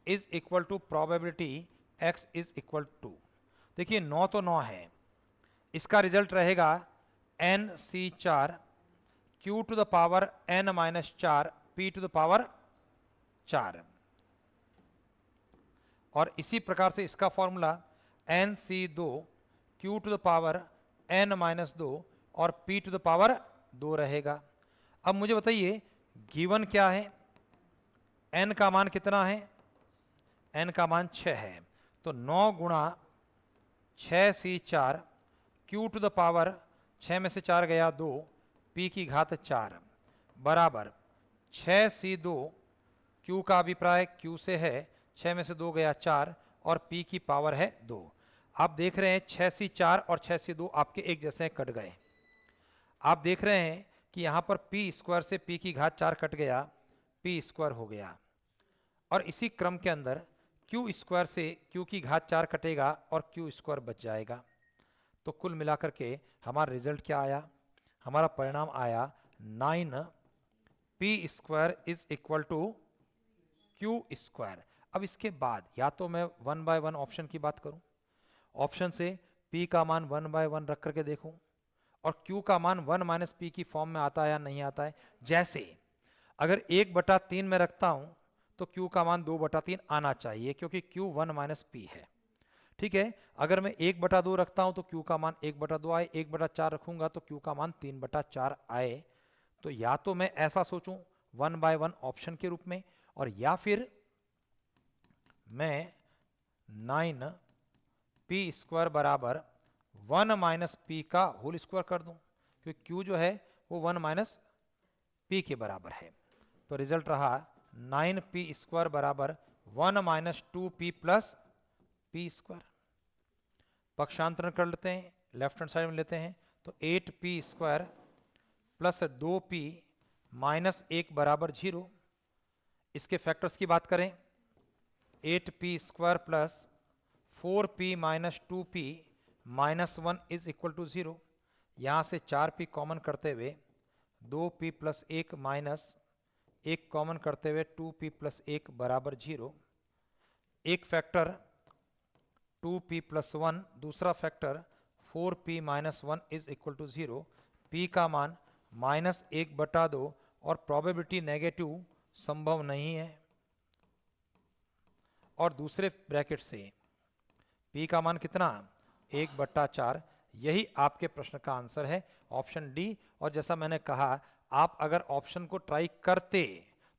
is equal to probability x is equal to, देखिए 9 तो 9 है, इसका रिजल्ट रहेगा nc4 q to the power n minus 4 p to the power 4, और इसी प्रकार से इसका formula nc2 q to the power n minus 2 और p टू द पावर 2 रहेगा। अब मुझे बताइए गिवन क्या है, n का मान कितना है, n का मान 6 है, तो 9 गुणा 6c4 q to the power 6 में से 4 गया 2 p की घात 4 बराबर 6c2 q का अभिप्राय q से है, 6 में से 2 गया 4 और p की पावर है 2। आप देख रहे हैं 6c4 और 6c2 आपके एक जैसे कट गए। आप देख रहे हैं कि यहाँ पर p स्क्वायर से p की घात 4 कट गया, p स्क्वायर हो गया, और इसी क्रम के अंदर q स्क्वायर से q की घात 4 कटेगा और q स्क्वायर बच जाएगा। तो कुल मिलाकर के हमारा रिजल्ट क्या आया, हमारा परिणाम आया 9 p square is equal to q square. अब इसके बाद या तो मैं 1 बाय 1 ऑप्शन की बात करूं, ऑप्शन से p का मान 1 बाय 1 रख करके देखूं और q का मान 1 माइनस p की फॉर्म में आता है या नहीं आता है। जैसे अगर 1/3 में रखता हूं तो q का मान 2/3 आना चाहिए क्योंकि q 1 माइनस p है। ठीक है, अगर मैं 1/2 रखता हूं तो q का मान 1/2 आए, 1/4 रखूंगा तो q का मान 3/4 आए। तो या तो मैं ऐसा सोचूं 1 बाय 1 ऑप्शन के रूप में, और या फिर मैं 9 p स्क्वायर बराबर 1 माइनस p का होल स्क्वायर कर दूं, क्योंकि q जो है वो 1 माइनस p के बराबर है। तो रिजल्ट रहा 9p स्क्वायर बराबर 1 minus 2p plus p square. पक्षांतरण कर लेते हैं, लेफ्ट हैंड साइड में लेते हैं, तो 8p square plus 2p minus 1 बराबर 0। इसके फैक्टर्स की बात करें, 8p square plus 4p minus 2p minus 1 is equal to 0। यहाँ से 4p कॉमन करते हुए 2p प्लस 1 माइनस 1 कॉमन करते हुए 2p प्लस 1 बराबर 0। एक फैक्टर 2p प्लस 1, दूसरा factor 4p minus 1 is equal to 0। p का मान -1/2 और प्रोबेबिलिटी नेगेटिव संभव नहीं है, और दूसरे ब्रैकेट से p का मान कितना 1/4। यही आपके प्रश्न का आंसर है, ऑप्शन डी। और जैसा मैंने कहा, आप अगर ऑप्शन को ट्राई करते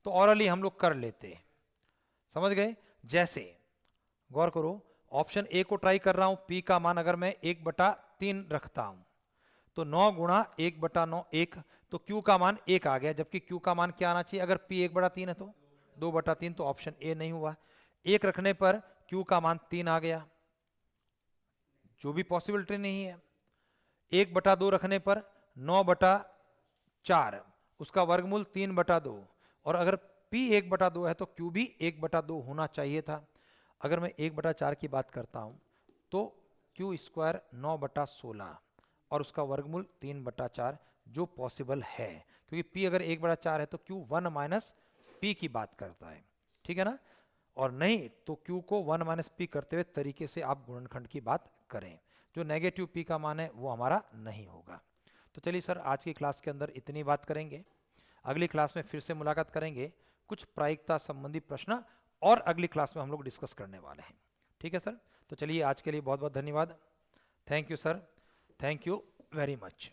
तो ऑरली हम लोग कर लेते, समझ गए। जैसे गौर करो, ऑप्शन ए को ट्राई कर रहा हूं, p का मान अगर मैं 1/3 रखता हूं तो 9 गुणा 1/9 1, तो q का मान 1 आ गया, जबकि q का मान क्या आना चाहिए, अगर p 1/3 है तो 2/3, तो ऑप्शन ए नहीं हुआ। 1 रखने पर q का मान 3 आ गया, जो भी पॉसिबिलिटी नहीं है। 1/2 रखने पर 9/4, उसका वर्गमूल 3/2, और अगर p 1/2 है तो q भी 1/2 होना चाहिए था। अगर मैं 1/4 की बात करता हूं तो q स्क्वायर 9/16 और उसका वर्गमूल 3/4, जो पॉसिबल है, क्योंकि p अगर 1/4 है तो q 1 माइनस p की बात करता है, ठीक है ना। और नहीं तो q को 1 माइनस p करते हुए तरीके से आप गुणनखंड की बात करें, जो नेगेटिव p का मान है वो हमारा नहीं होगा। तो चलिए सर, आज की क्लास के अंदर इतनी बात करेंगे। अगली क्लास में फिर से मुलाकात करेंगे, कुछ प्रायिकता संबंधी प्रश्न और अगली क्लास में हम लोग डिस्कस करने वाले हैं, ठीक है सर। तो चलिए आज के लिए बहुत बहुत धन्यवाद। Thank you sir, thank you very much.